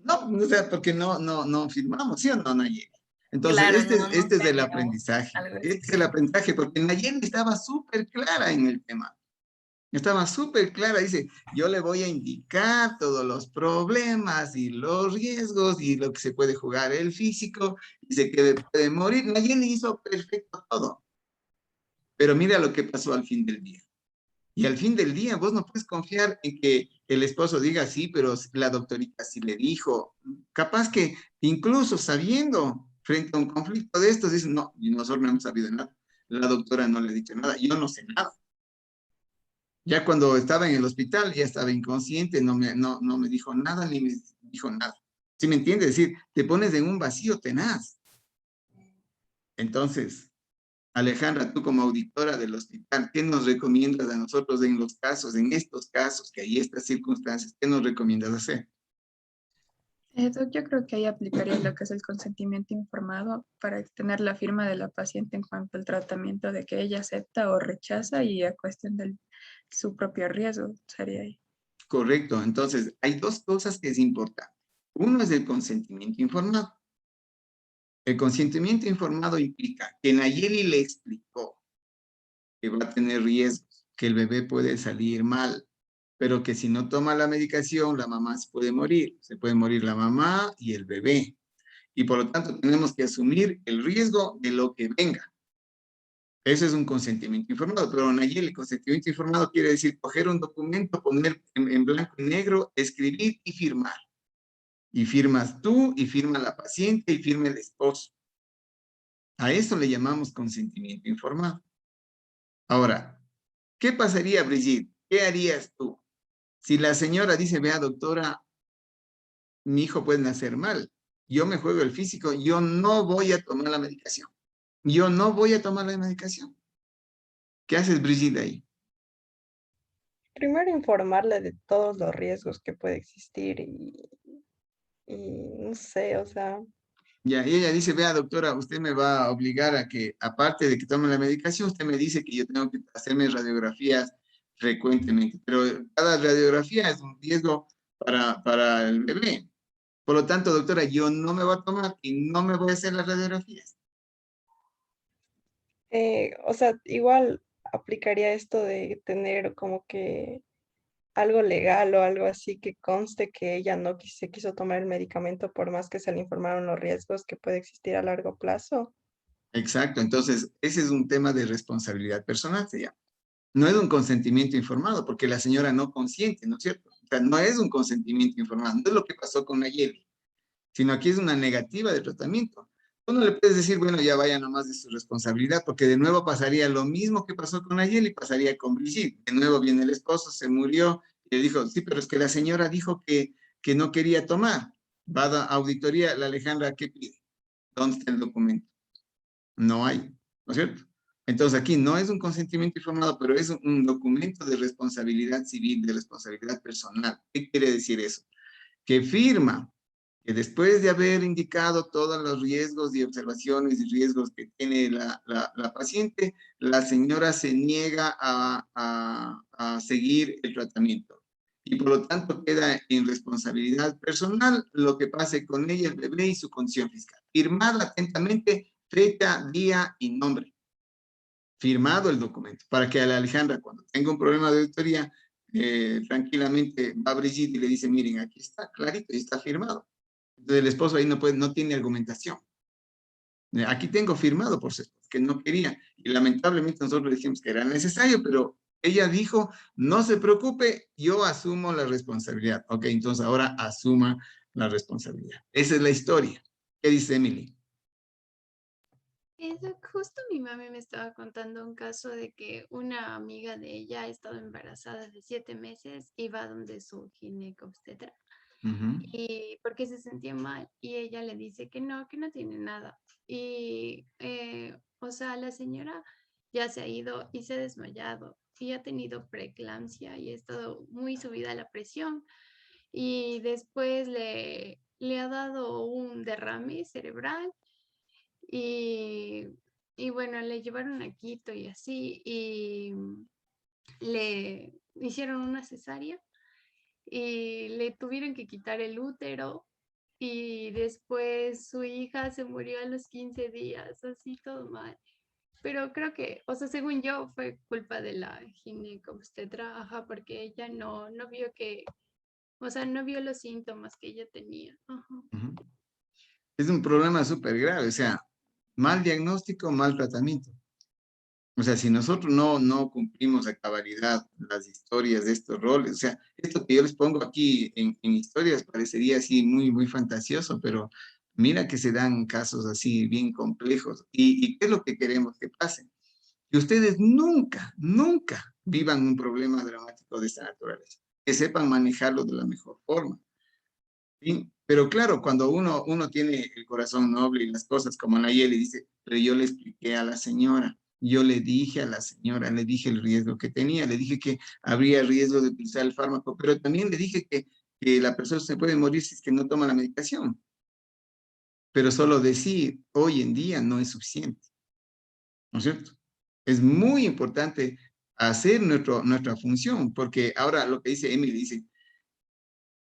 No, o sea, porque no firmamos, ¿sí o no, Nayeli? Entonces, Claro, este es, no, no este es el sería aprendizaje. algo Este es el escrito. aprendizaje, porque Nayeli estaba súper clara en el tema. Estaba súper clara, dice, yo le voy a indicar todos los problemas y los riesgos y lo que se puede jugar el físico, dice que puede morir. Nayeli hizo perfecto todo, pero mira lo que pasó al fin del día. Y al fin del día, vos no puedes confiar en que el esposo diga sí, pero la doctorita sí le dijo. Capaz que incluso sabiendo frente a un conflicto de estos, dicen, no, y nosotros no hemos sabido nada. La doctora no le ha dicho nada, yo no sé nada. Ya cuando estaba en el hospital, ya estaba inconsciente, no me dijo nada, ni me dijo nada. ¿Sí me entiendes? Es decir, te pones en un vacío tenaz. Entonces, Alejandra, tú como auditora del hospital, ¿qué nos recomiendas a nosotros en los casos, en estos casos, que hay estas circunstancias, qué nos recomiendas hacer? Yo creo que ahí aplicaría lo que es el consentimiento informado para tener la firma de la paciente en cuanto al tratamiento de que ella acepta o rechaza y a cuestión de su propio riesgo sería ahí. Correcto, entonces hay dos cosas que es importante. Uno es el consentimiento informado. El consentimiento informado implica que Nayeli le explicó que va a tener riesgos, que el bebé puede salir mal, pero que si no toma la medicación, la mamá se puede morir. Se puede morir la mamá y el bebé. Y por lo tanto tenemos que asumir el riesgo de lo que venga. Eso es un consentimiento informado. Pero Nayeli, el consentimiento informado quiere decir coger un documento, poner en blanco y negro, escribir y firmar. Y firmas tú, y firma la paciente, y firma el esposo. A eso le llamamos consentimiento informado. Ahora, ¿qué pasaría, Brigitte? ¿Qué harías tú? Si la señora dice, vea, doctora, mi hijo puede nacer mal, yo me juego el físico, yo no voy a tomar la medicación. Yo no voy a tomar la medicación. ¿Qué haces, Brigitte, ahí? Primero informarle de todos los riesgos que puede existir y no sé, o sea, Ya, y ella dice, vea, doctora, usted me va a obligar a que, aparte de que tome la medicación, usted me dice que yo tengo que hacerme radiografías frecuentemente, pero cada radiografía es un riesgo para el bebé. Por lo tanto, doctora, yo no me voy a tomar y no me voy a hacer las radiografías. o sea, igual aplicaría esto de tener como que algo legal o algo así que conste que ella no se quiso tomar el medicamento por más que se le informaron los riesgos que puede existir a largo plazo. Exacto, entonces ese es un tema de responsabilidad personal, se llama. No es un consentimiento informado, porque la señora no consiente, ¿no es cierto? O sea, no es un consentimiento informado, no es lo que pasó con Nayeli, sino aquí es una negativa de tratamiento. Tú no le puedes decir, bueno, ya vaya nomás de su responsabilidad, porque de nuevo pasaría lo mismo que pasó con Nayeli, pasaría con Brigitte. De nuevo viene el esposo, se murió, y le dijo, sí, pero es que la señora dijo que no quería tomar. Va a auditoría, la Alejandra, ¿qué pide? ¿Dónde está el documento? No hay, ¿no es cierto? Entonces aquí no es un consentimiento informado, pero es un documento de responsabilidad civil, de responsabilidad personal. ¿Qué quiere decir eso? Que firma que después de haber indicado todos los riesgos y observaciones y riesgos que tiene la paciente, la señora se niega a seguir el tratamiento. Y por lo tanto queda en responsabilidad personal lo que pase con ella, el bebé y su condición fiscal. Firmada atentamente, fecha, día y nombre. Firmado el documento, para que a la Alejandra, cuando tenga un problema de auditoría, tranquilamente va a Brigitte y le dice, miren, aquí está clarito y está firmado. Entonces el esposo ahí no tiene argumentación. Aquí tengo firmado por su esposo, que no quería. Y lamentablemente nosotros dijimos que era necesario, pero ella dijo, no se preocupe, yo asumo la responsabilidad. Ok, entonces ahora asuma la responsabilidad. Esa es la historia. ¿Qué dice Emily? Eso, justo mi mami me estaba contando un caso de que una amiga de ella ha estado embarazada de 7 meses y va donde su ginecobstetra y porque se sentía mal y ella le dice que no tiene nada. Y, o sea, la señora ya se ha ido y se ha desmayado y ha tenido preeclampsia y ha estado muy subida la presión y después le ha dado un derrame cerebral y, y bueno, le llevaron a Quito y así y le hicieron una cesárea y le tuvieron que quitar el útero y después su hija se murió a los 15 días, así todo mal. Pero creo que, o sea, según yo, fue culpa de la ginecobstetra, ajá, porque ella no vio que, o sea, no vio los síntomas que ella tenía. Ajá. Es un problema súper grave, o sea, mal diagnóstico, mal tratamiento. O sea, si nosotros no cumplimos a cabalidad las historias de estos roles, o sea, esto que yo les pongo aquí en historias parecería así muy, muy fantasioso, pero mira que se dan casos así bien complejos. ¿Y qué es lo que queremos que pase? Que ustedes nunca, nunca vivan un problema dramático de esta naturaleza, que sepan manejarlo de la mejor forma. ¿Sí? Pero claro, cuando uno tiene el corazón noble y las cosas como Nayeli dice, pero yo le expliqué a la señora, yo le dije a la señora, le dije el riesgo que tenía, le dije que habría riesgo de utilizar el fármaco, pero también le dije que la persona se puede morir si es que no toma la medicación. Pero solo decir hoy en día no es suficiente, ¿no es cierto? Es muy importante hacer nuestra función, porque ahora lo que dice Emily, dice,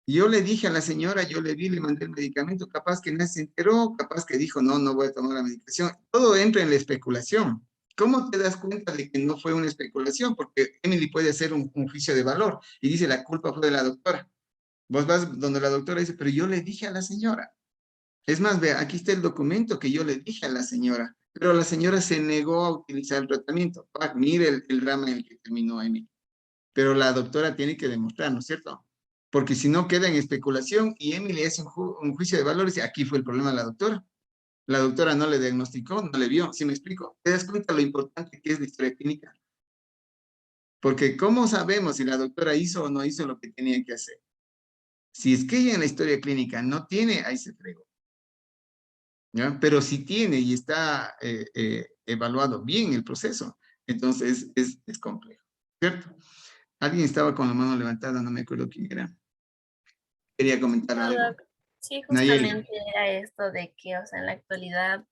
yo le dije a la señora, yo le vi, le mandé el medicamento, capaz que nadie se enteró, capaz que dijo, no voy a tomar la medicación. Todo entra en la especulación. ¿Cómo te das cuenta de que no fue una especulación? Porque Emily puede hacer un juicio de valor y dice la culpa fue de la doctora. Vos vas donde la doctora y dice, pero yo le dije a la señora. Es más, vea, aquí está el documento que yo le dije a la señora, pero la señora se negó a utilizar el tratamiento. Mire el drama en el que terminó Emily. Pero la doctora tiene que demostrar, ¿no es cierto? Porque si no queda en especulación y Emily hace un juicio de valor y dice, aquí fue el problema de la doctora. La doctora no le diagnosticó, no le vio, ¿sí me explico? ¿Te das cuenta lo importante que es la historia clínica? Porque ¿cómo sabemos si la doctora hizo o no hizo lo que tenía que hacer? Si es que ella en la historia clínica no tiene, ahí se fregó. ¿Ya? Pero si tiene y está evaluado bien el proceso, entonces es complejo, ¿cierto? Alguien estaba con la mano levantada, no me acuerdo quién era. Quería comentar algo. Sí, Nayeli. justamente era esto de que, o sea, en la actualidad,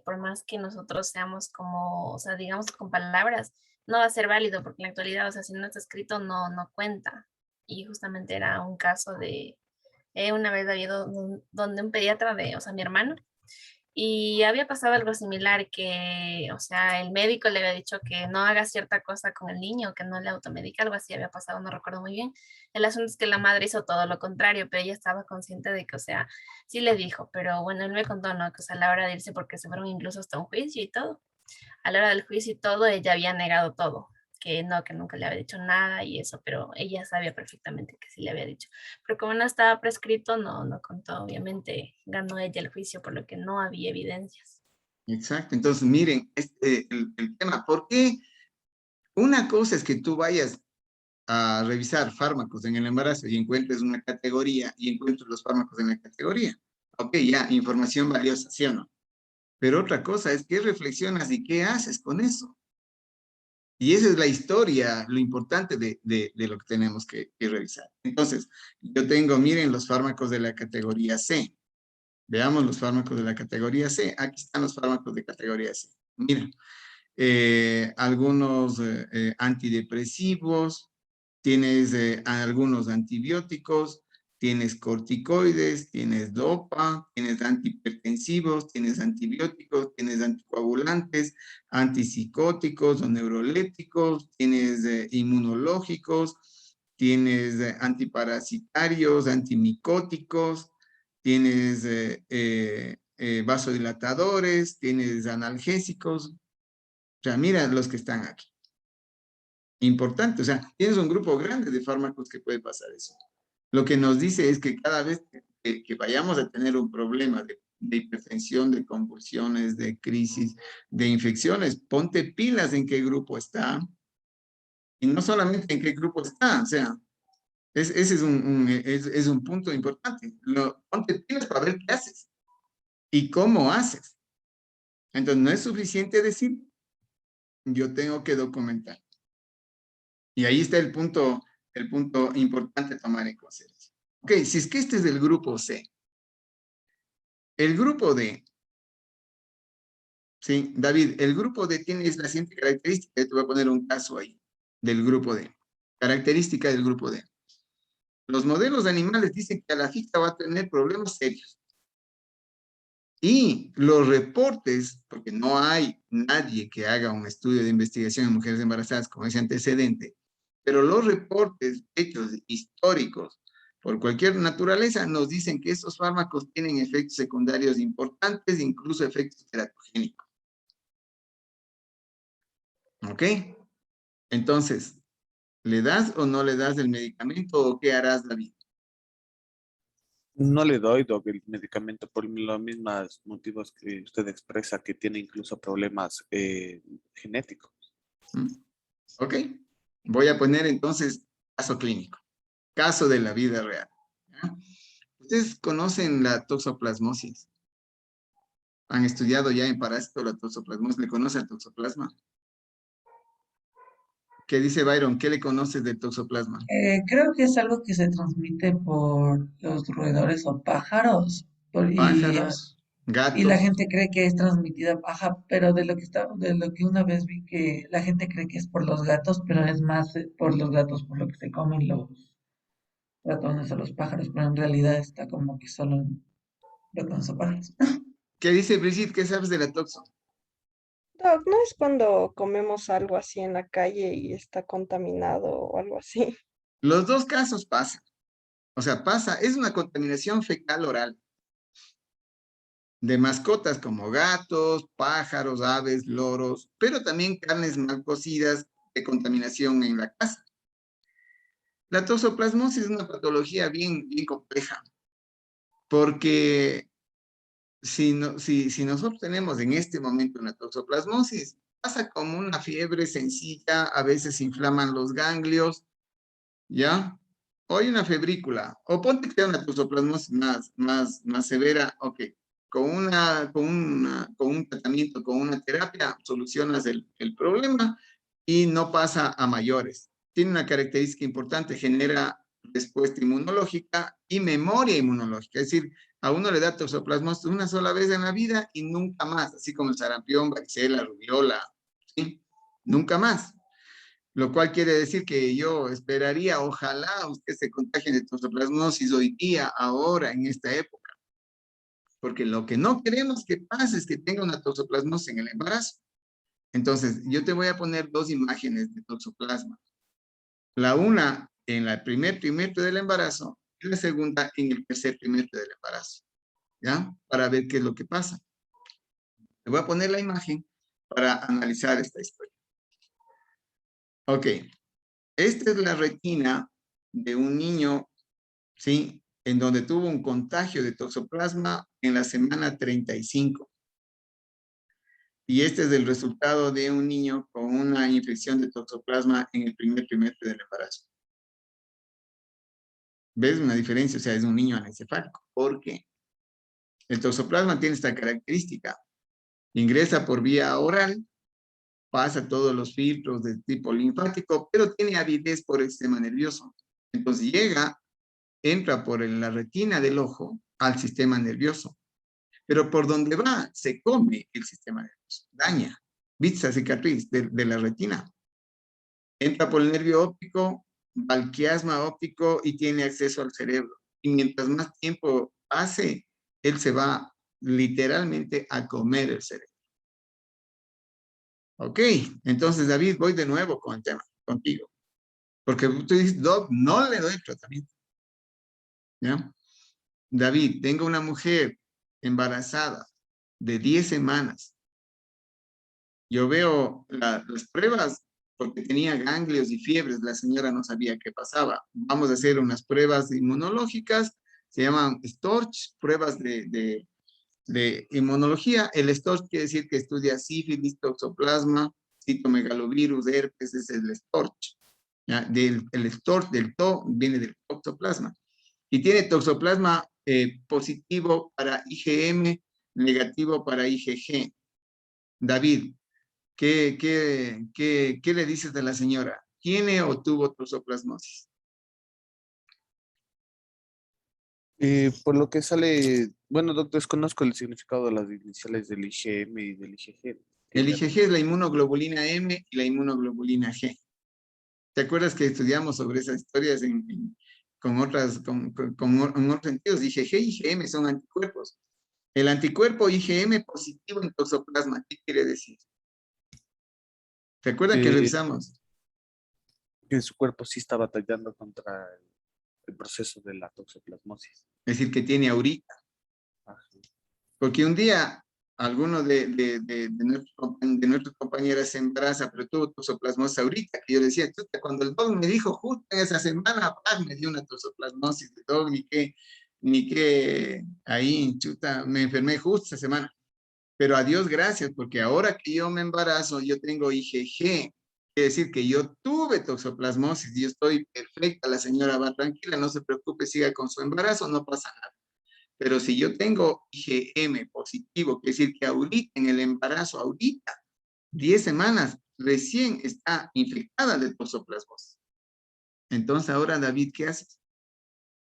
por más que nosotros seamos como, o sea, digamos con palabras, no va a ser válido porque en la actualidad, o sea, si no está escrito, no cuenta. Y justamente era un caso de, una vez había donde un pediatra de, o sea, mi hermano, y había pasado algo similar que, o sea, el médico le había dicho que no haga cierta cosa con el niño, que no le automedique, algo así había pasado, no recuerdo muy bien. El asunto es que la madre hizo todo lo contrario, pero ella estaba consciente de que, o sea, sí le dijo, pero bueno, él me contó, ¿no? Que, o sea, a la hora de irse, porque se fueron incluso hasta un juicio y todo. A la hora del juicio y todo, ella había negado todo, que no, que nunca le había dicho nada y eso, pero ella sabía perfectamente que sí le había dicho. Pero como no estaba prescrito, no contó, obviamente ganó ella el juicio, por lo que no había evidencias. Exacto. Entonces, miren, el tema, ¿por qué? Una cosa es que tú vayas a revisar fármacos en el embarazo y encuentres una categoría y encuentres los fármacos en la categoría. Ok, ya, información valiosa, ¿sí o no? Pero otra cosa es qué reflexionas y qué haces con eso. Y esa es la historia, lo importante de lo que tenemos que revisar. Entonces, yo tengo, miren, los fármacos de la categoría C. Veamos los fármacos de la categoría C. Aquí están los fármacos de categoría C. Miren, algunos antidepresivos, tienes algunos antibióticos, tienes corticoides, tienes dopa, tienes antihipertensivos, tienes antibióticos, tienes anticoagulantes, antipsicóticos o neurolépticos, tienes inmunológicos, tienes antiparasitarios, antimicóticos, tienes vasodilatadores, tienes analgésicos. O sea, mira los que están aquí. Importante, o sea, tienes un grupo grande de fármacos que puede pasar eso. Lo que nos dice es que cada vez que vayamos a tener un problema de hipertensión, de convulsiones, de crisis, de infecciones, ponte pilas en qué grupo está. Y no solamente en qué grupo está, o sea, ese es un punto importante. Ponte pilas para ver qué haces y cómo haces. Entonces, no es suficiente decir, yo tengo que documentar. Y ahí está el punto importante a tomar en consideración. Ok, si es que este es del grupo C. El grupo D, sí, David, el grupo D tiene la siguiente característica. Te voy a poner un caso ahí del grupo D. Característica del grupo D. Los modelos de animales dicen que a la fija va a tener problemas serios. Y los reportes, porque no hay nadie que haga un estudio de investigación en mujeres embarazadas con ese antecedente, pero los reportes hechos históricos por cualquier naturaleza nos dicen que estos fármacos tienen efectos secundarios importantes, incluso efectos teratogénicos. ¿Ok? Entonces, ¿le das o no le das el medicamento o qué harás, David? No le doy, Doc, el medicamento por los mismos motivos que usted expresa, que tiene incluso problemas genéticos. ¿Ok? Voy a poner entonces caso clínico, caso de la vida real. ¿Ya? ¿Ustedes conocen la toxoplasmosis? ¿Han estudiado ya en parásito la toxoplasmosis? ¿Le conoce el toxoplasma? ¿Qué dice Byron? ¿Qué le conoces del toxoplasma? Creo que es algo que se transmite por los roedores o pájaros. Pájaros, Y la gatos. gente cree que es transmitida, ajá, pero de lo que una vez vi que la gente cree que es por los gatos, pero es más por los gatos, por lo que se comen los ratones o los pájaros, pero en realidad está como que solo en ratones o pájaros. ¿Qué dice Brigitte? ¿Qué sabes de la toxo? Doc, ¿no es cuando comemos algo así en la calle y está contaminado o algo así? Los dos casos pasan. O sea, pasa, es una contaminación fecal oral de mascotas como gatos, pájaros, aves, loros, pero también carnes mal cocidas de contaminación en la casa. La toxoplasmosis es una patología bien compleja, porque si nosotros tenemos en este momento una toxoplasmosis, pasa como una fiebre sencilla, a veces se inflaman los ganglios, ¿ya? O hay una febrícula, o ponte que sea una toxoplasmosis más severa, ok. Con un tratamiento, con una terapia, solucionas el problema y no pasa a mayores. Tiene una característica importante, genera respuesta inmunológica y memoria inmunológica. Es decir, a uno le da toxoplasmosis una sola vez en la vida y nunca más, así como el sarampión, varicela, rubiola, ¿sí? Nunca más. Lo cual quiere decir que yo esperaría, ojalá usted se contagie de toxoplasmosis hoy día, ahora, en esta época. Porque lo que no queremos que pase es que tenga una toxoplasmosis en el embarazo. Entonces, yo te voy a poner dos imágenes de toxoplasma. La una en el primer trimestre del embarazo y la segunda en el tercer trimestre del embarazo. ¿Ya? Para ver qué es lo que pasa. Te voy a poner la imagen para analizar esta historia. Ok. Esta es la retina de un niño, ¿sí? En donde tuvo un contagio de toxoplasma en la semana 35. Y este es el resultado de un niño con una infección de toxoplasma en el primer trimestre del embarazo. ¿Ves una diferencia? O sea, es un niño anencefálico. ¿Por qué? El toxoplasma tiene esta característica. Ingresa por vía oral, pasa todos los filtros de tipo linfático, pero tiene avidez por el sistema nervioso. Entonces entra por la retina del ojo al sistema nervioso. Pero por donde va, se come el sistema nervioso, daña, ¿viste esa cicatriz de la retina? Entra por el nervio óptico, va al quiasma óptico y tiene acceso al cerebro. Y mientras más tiempo pase, él se va literalmente a comer el cerebro. Ok, entonces David, voy de nuevo con el tema, contigo. Porque tú dices, Doc, no le doy tratamiento. ¿Ya? David, tengo una mujer embarazada de 10 semanas. Yo veo las pruebas porque tenía ganglios y fiebres. La señora no sabía qué pasaba. Vamos a hacer unas pruebas inmunológicas. Se llaman STORCH, pruebas de inmunología. El STORCH quiere decir que estudia sífilis, toxoplasma, citomegalovirus, herpes, es el STORCH. ¿Ya? El STORCH del TO viene del toxoplasma. Y tiene toxoplasma positivo para IgM, negativo para IgG. David, ¿qué le dices de la señora? ¿Tiene o tuvo toxoplasmosis? Por lo que sale, bueno, doctor, desconozco el significado de las iniciales del IgM y del IgG. El IgG es la inmunoglobulina M y la inmunoglobulina G. ¿Te acuerdas que estudiamos sobre esas historias con otros sentidos? IgG y IgM son anticuerpos. El anticuerpo IgM positivo en toxoplasma, ¿qué quiere decir? ¿Se acuerdan que revisamos? Que su cuerpo sí está batallando contra el proceso de la toxoplasmosis. Es decir, que tiene aurita. Porque un día alguno de nuestras compañeras se embaraza, pero tuvo toxoplasmosis ahorita, que yo decía, chuta, cuando el doc me dijo justo en esa semana, me dio una toxoplasmosis de doc, ni que ahí, chuta, me enfermé justo esa semana. Pero a Dios gracias, porque ahora que yo me embarazo, yo tengo IgG, quiere decir que yo tuve toxoplasmosis y yo estoy perfecta, la señora va tranquila, no se preocupe, siga con su embarazo, no pasa nada. Pero si yo tengo IgM positivo, quiere decir que ahorita en el embarazo, ahorita, 10 semanas, recién está infectada de toxoplasmosis. Entonces ahora, David, ¿qué haces?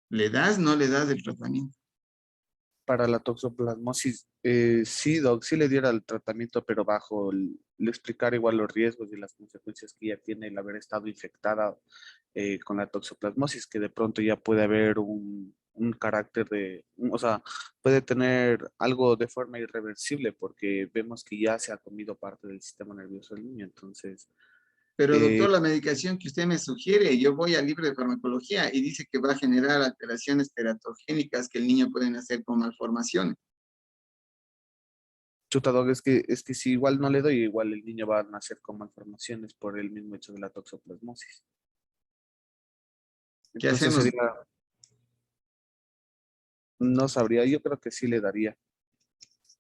¿Le das, no le das el tratamiento? Para la toxoplasmosis, sí, doc, sí le diera el tratamiento, pero le explicar igual los riesgos y las consecuencias que ella tiene el haber estado infectada con la toxoplasmosis, que de pronto ya puede haber un carácter de, o sea, puede tener algo de forma irreversible porque vemos que ya se ha comido parte del sistema nervioso del niño. Entonces, Pero doctor, la medicación que usted me sugiere, yo voy al libro de farmacología y dice que va a generar alteraciones teratogénicas que el niño puede nacer con malformaciones. chuta, Doc, es que si igual no le doy, igual el niño va a nacer con malformaciones por el mismo hecho de la toxoplasmosis. ¿Qué Entonces hacemos? sería, no sabría, yo creo que sí le daría.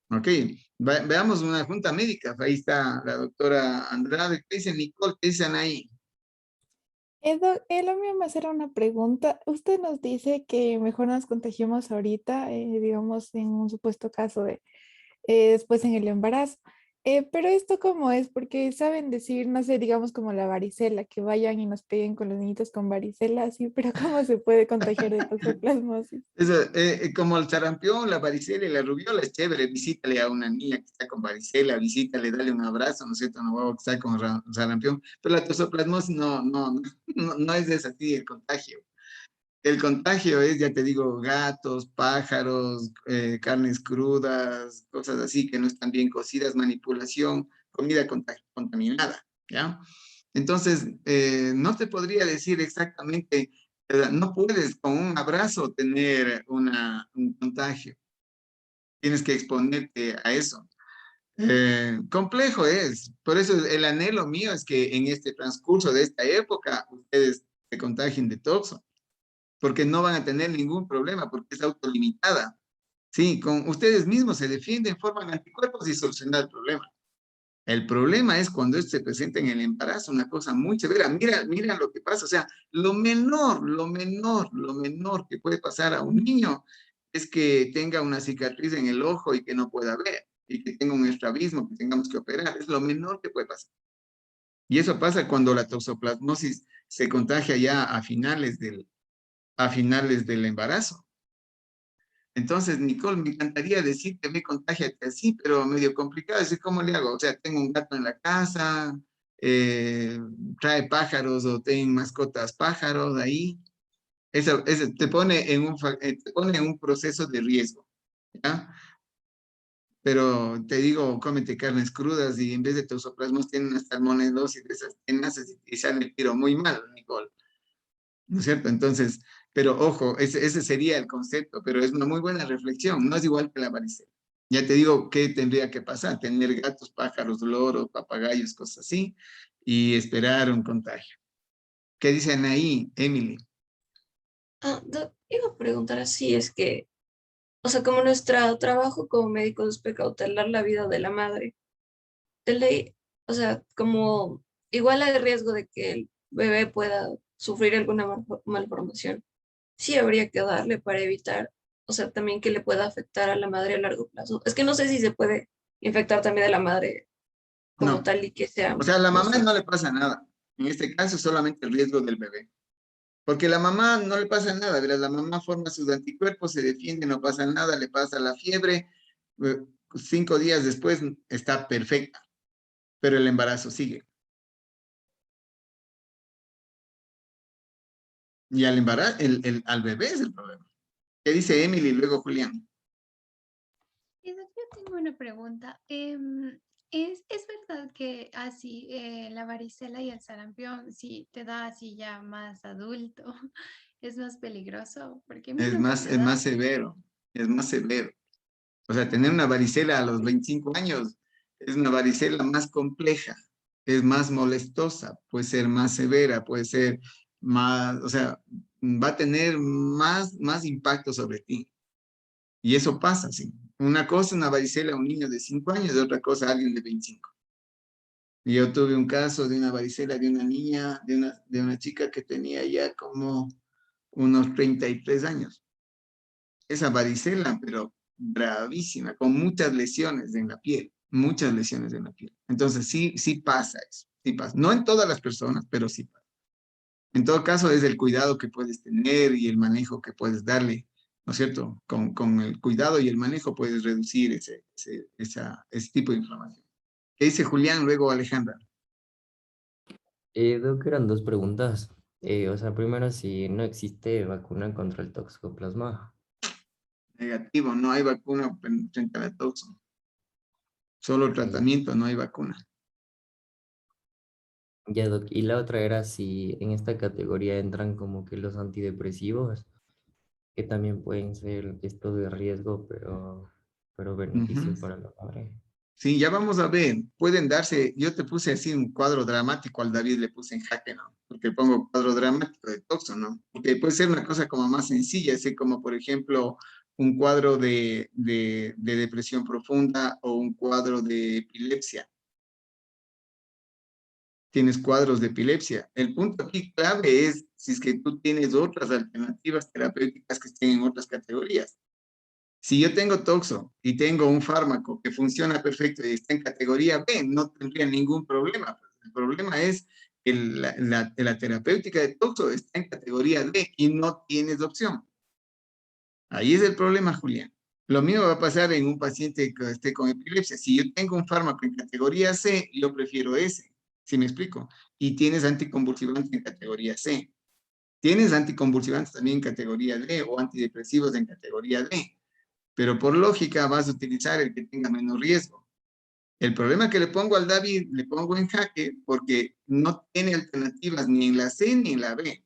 Ok, veamos una junta médica. Ahí está la doctora Andrade. ¿Qué dice Nicole? ¿Qué dicen ahí? Lo mío me hacer una pregunta. Usted nos dice que mejor nos contagiemos ahorita, digamos, en un supuesto caso de después en el embarazo. Pero esto cómo es, porque saben decir, no sé, digamos como la varicela, que vayan y nos peguen con los niñitos con varicela, así, pero ¿cómo se puede contagiar de toxoplasmosis? Eso, como el sarampión, la varicela y la rubiola es chévere. Visítale a una niña que está con varicela, visítale, dale un abrazo, ¿no es cierto? No va a estar con sarampión. Pero la toxoplasmosis no es de ese así el contagio. El contagio es, ya te digo, gatos, pájaros, carnes crudas, cosas así que no están bien cocidas, manipulación, comida contaminada, ¿ya? Entonces, no te podría decir exactamente, no puedes con un abrazo tener un contagio, tienes que exponerte a eso. Complejo es, por eso el anhelo mío es que en este transcurso de esta época ustedes se contagien de toxo, porque no van a tener ningún problema, porque es autolimitada. Sí, con ustedes mismos se defienden, forman anticuerpos y solucionan el problema. El problema es cuando esto se presenta en el embarazo, una cosa muy severa. Mira lo que pasa, o sea, lo menor que puede pasar a un niño es que tenga una cicatriz en el ojo y que no pueda ver, y que tenga un estrabismo que tengamos que operar. Es lo menor que puede pasar. Y eso pasa cuando la toxoplasmosis se contagia ya a finales del embarazo. Entonces, Nicole, me encantaría decirte, me contagiate así, pero medio complicado. Decir, ¿cómo le hago? O sea, tengo un gato en la casa, trae pájaros o ten mascotas pájaros ahí. Eso te pone en un proceso de riesgo, ¿ya? Pero te digo, cómete carnes crudas y en vez de toxoplasmos tienen una salmonelosis de esas tenazas y sale el tiro muy mal, Nicole. ¿No es cierto? Entonces, pero ojo, ese sería el concepto, pero es una muy buena reflexión, no es igual que la varicela. Ya te digo qué tendría que pasar, tener gatos, pájaros, loros, papagayos, cosas así, y esperar un contagio. ¿Qué dicen ahí, Emily? Iba a preguntar así, es que, o sea, como nuestro trabajo como médicos es precautelar la vida de la madre, de ley, o sea, como igual hay riesgo de que el bebé pueda sufrir alguna malformación, sí habría que darle para evitar, o sea, también que le pueda afectar a la madre a largo plazo. Es que no sé si se puede infectar también a la madre como No, tal y que sea o sea, a la más mamá fuerte. no le pasa nada. En este caso, solamente el riesgo del bebé. Porque la mamá no le pasa nada, ¿verdad? La mamá forma sus anticuerpos, se defiende, no pasa nada, le pasa la fiebre, 5 días después está perfecta, pero el embarazo sigue. Y al embarazo, al bebé es el problema. ¿Qué dice Emily y luego Julián? Yo tengo una pregunta. ¿Es verdad que así la varicela y el sarampión, si te da así ya más adulto, es más peligroso? Porque a mí nunca me ha Es más dado. severo, es más severo. O sea, tener una varicela a los 25 años es una varicela más compleja, es más molestosa, puede ser más severa, puede ser más, o sea, va a tener más impacto sobre ti. Y eso pasa, sí. Una cosa, una varicela a un niño de 5 años, y otra cosa a alguien de 25. Y yo tuve un caso de una varicela de una niña, de una chica que tenía ya como unos 33 años. Esa varicela, pero bravísima, con muchas lesiones en la piel, muchas lesiones en la piel. Entonces, sí pasa eso, sí pasa. No en todas las personas, pero sí pasa. En todo caso, es el cuidado que puedes tener y el manejo que puedes darle, ¿no es cierto? Con el cuidado y el manejo puedes reducir ese tipo de inflamación. ¿Qué dice Julián, luego Alejandra? Creo que eran dos preguntas. O sea, primero si no existe vacuna contra el toxoplasma. Negativo, no hay vacuna frente a la toxo. Solo tratamiento, no hay vacuna. Ya, doc. Y la otra era si en esta categoría entran como que los antidepresivos, que también pueden ser esto de riesgo, pero beneficio Ujú. para la madre. Sí, ya vamos a ver. Pueden darse, yo te puse así un cuadro dramático, al David le puse en jaque, ¿no? Porque pongo cuadro dramático de toxo, ¿no? Porque puede ser una cosa como más sencilla, así como, por ejemplo, un cuadro de depresión profunda o un cuadro de epilepsia. Tienes cuadros de epilepsia. El punto aquí clave es si es que tú tienes otras alternativas terapéuticas que estén en otras categorías. Si yo tengo toxo y tengo un fármaco que funciona perfecto y está en categoría B, no tendría ningún problema. El problema es que la terapéutica de toxo está en categoría D y no tienes opción. Ahí es el problema, Julián. Lo mismo va a pasar en un paciente que esté con epilepsia. Si yo tengo un fármaco en categoría C, yo prefiero ese. ¿Sí me explico? Y tienes anticonvulsivantes en categoría C. Tienes anticonvulsivantes también en categoría D o antidepresivos en categoría D. Pero por lógica vas a utilizar el que tenga menos riesgo. El problema que le pongo al David, le pongo en jaque porque no tiene alternativas ni en la C ni en la B.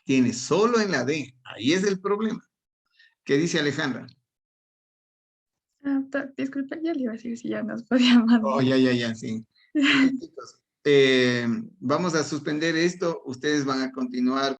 Tiene solo en la D. Ahí es el problema. ¿Qué dice Alejandra? Disculpa, ya le iba a decir si ya nos podíamos Oh, ir. ya, sí. Chicos, vamos a suspender esto. Ustedes van a continuar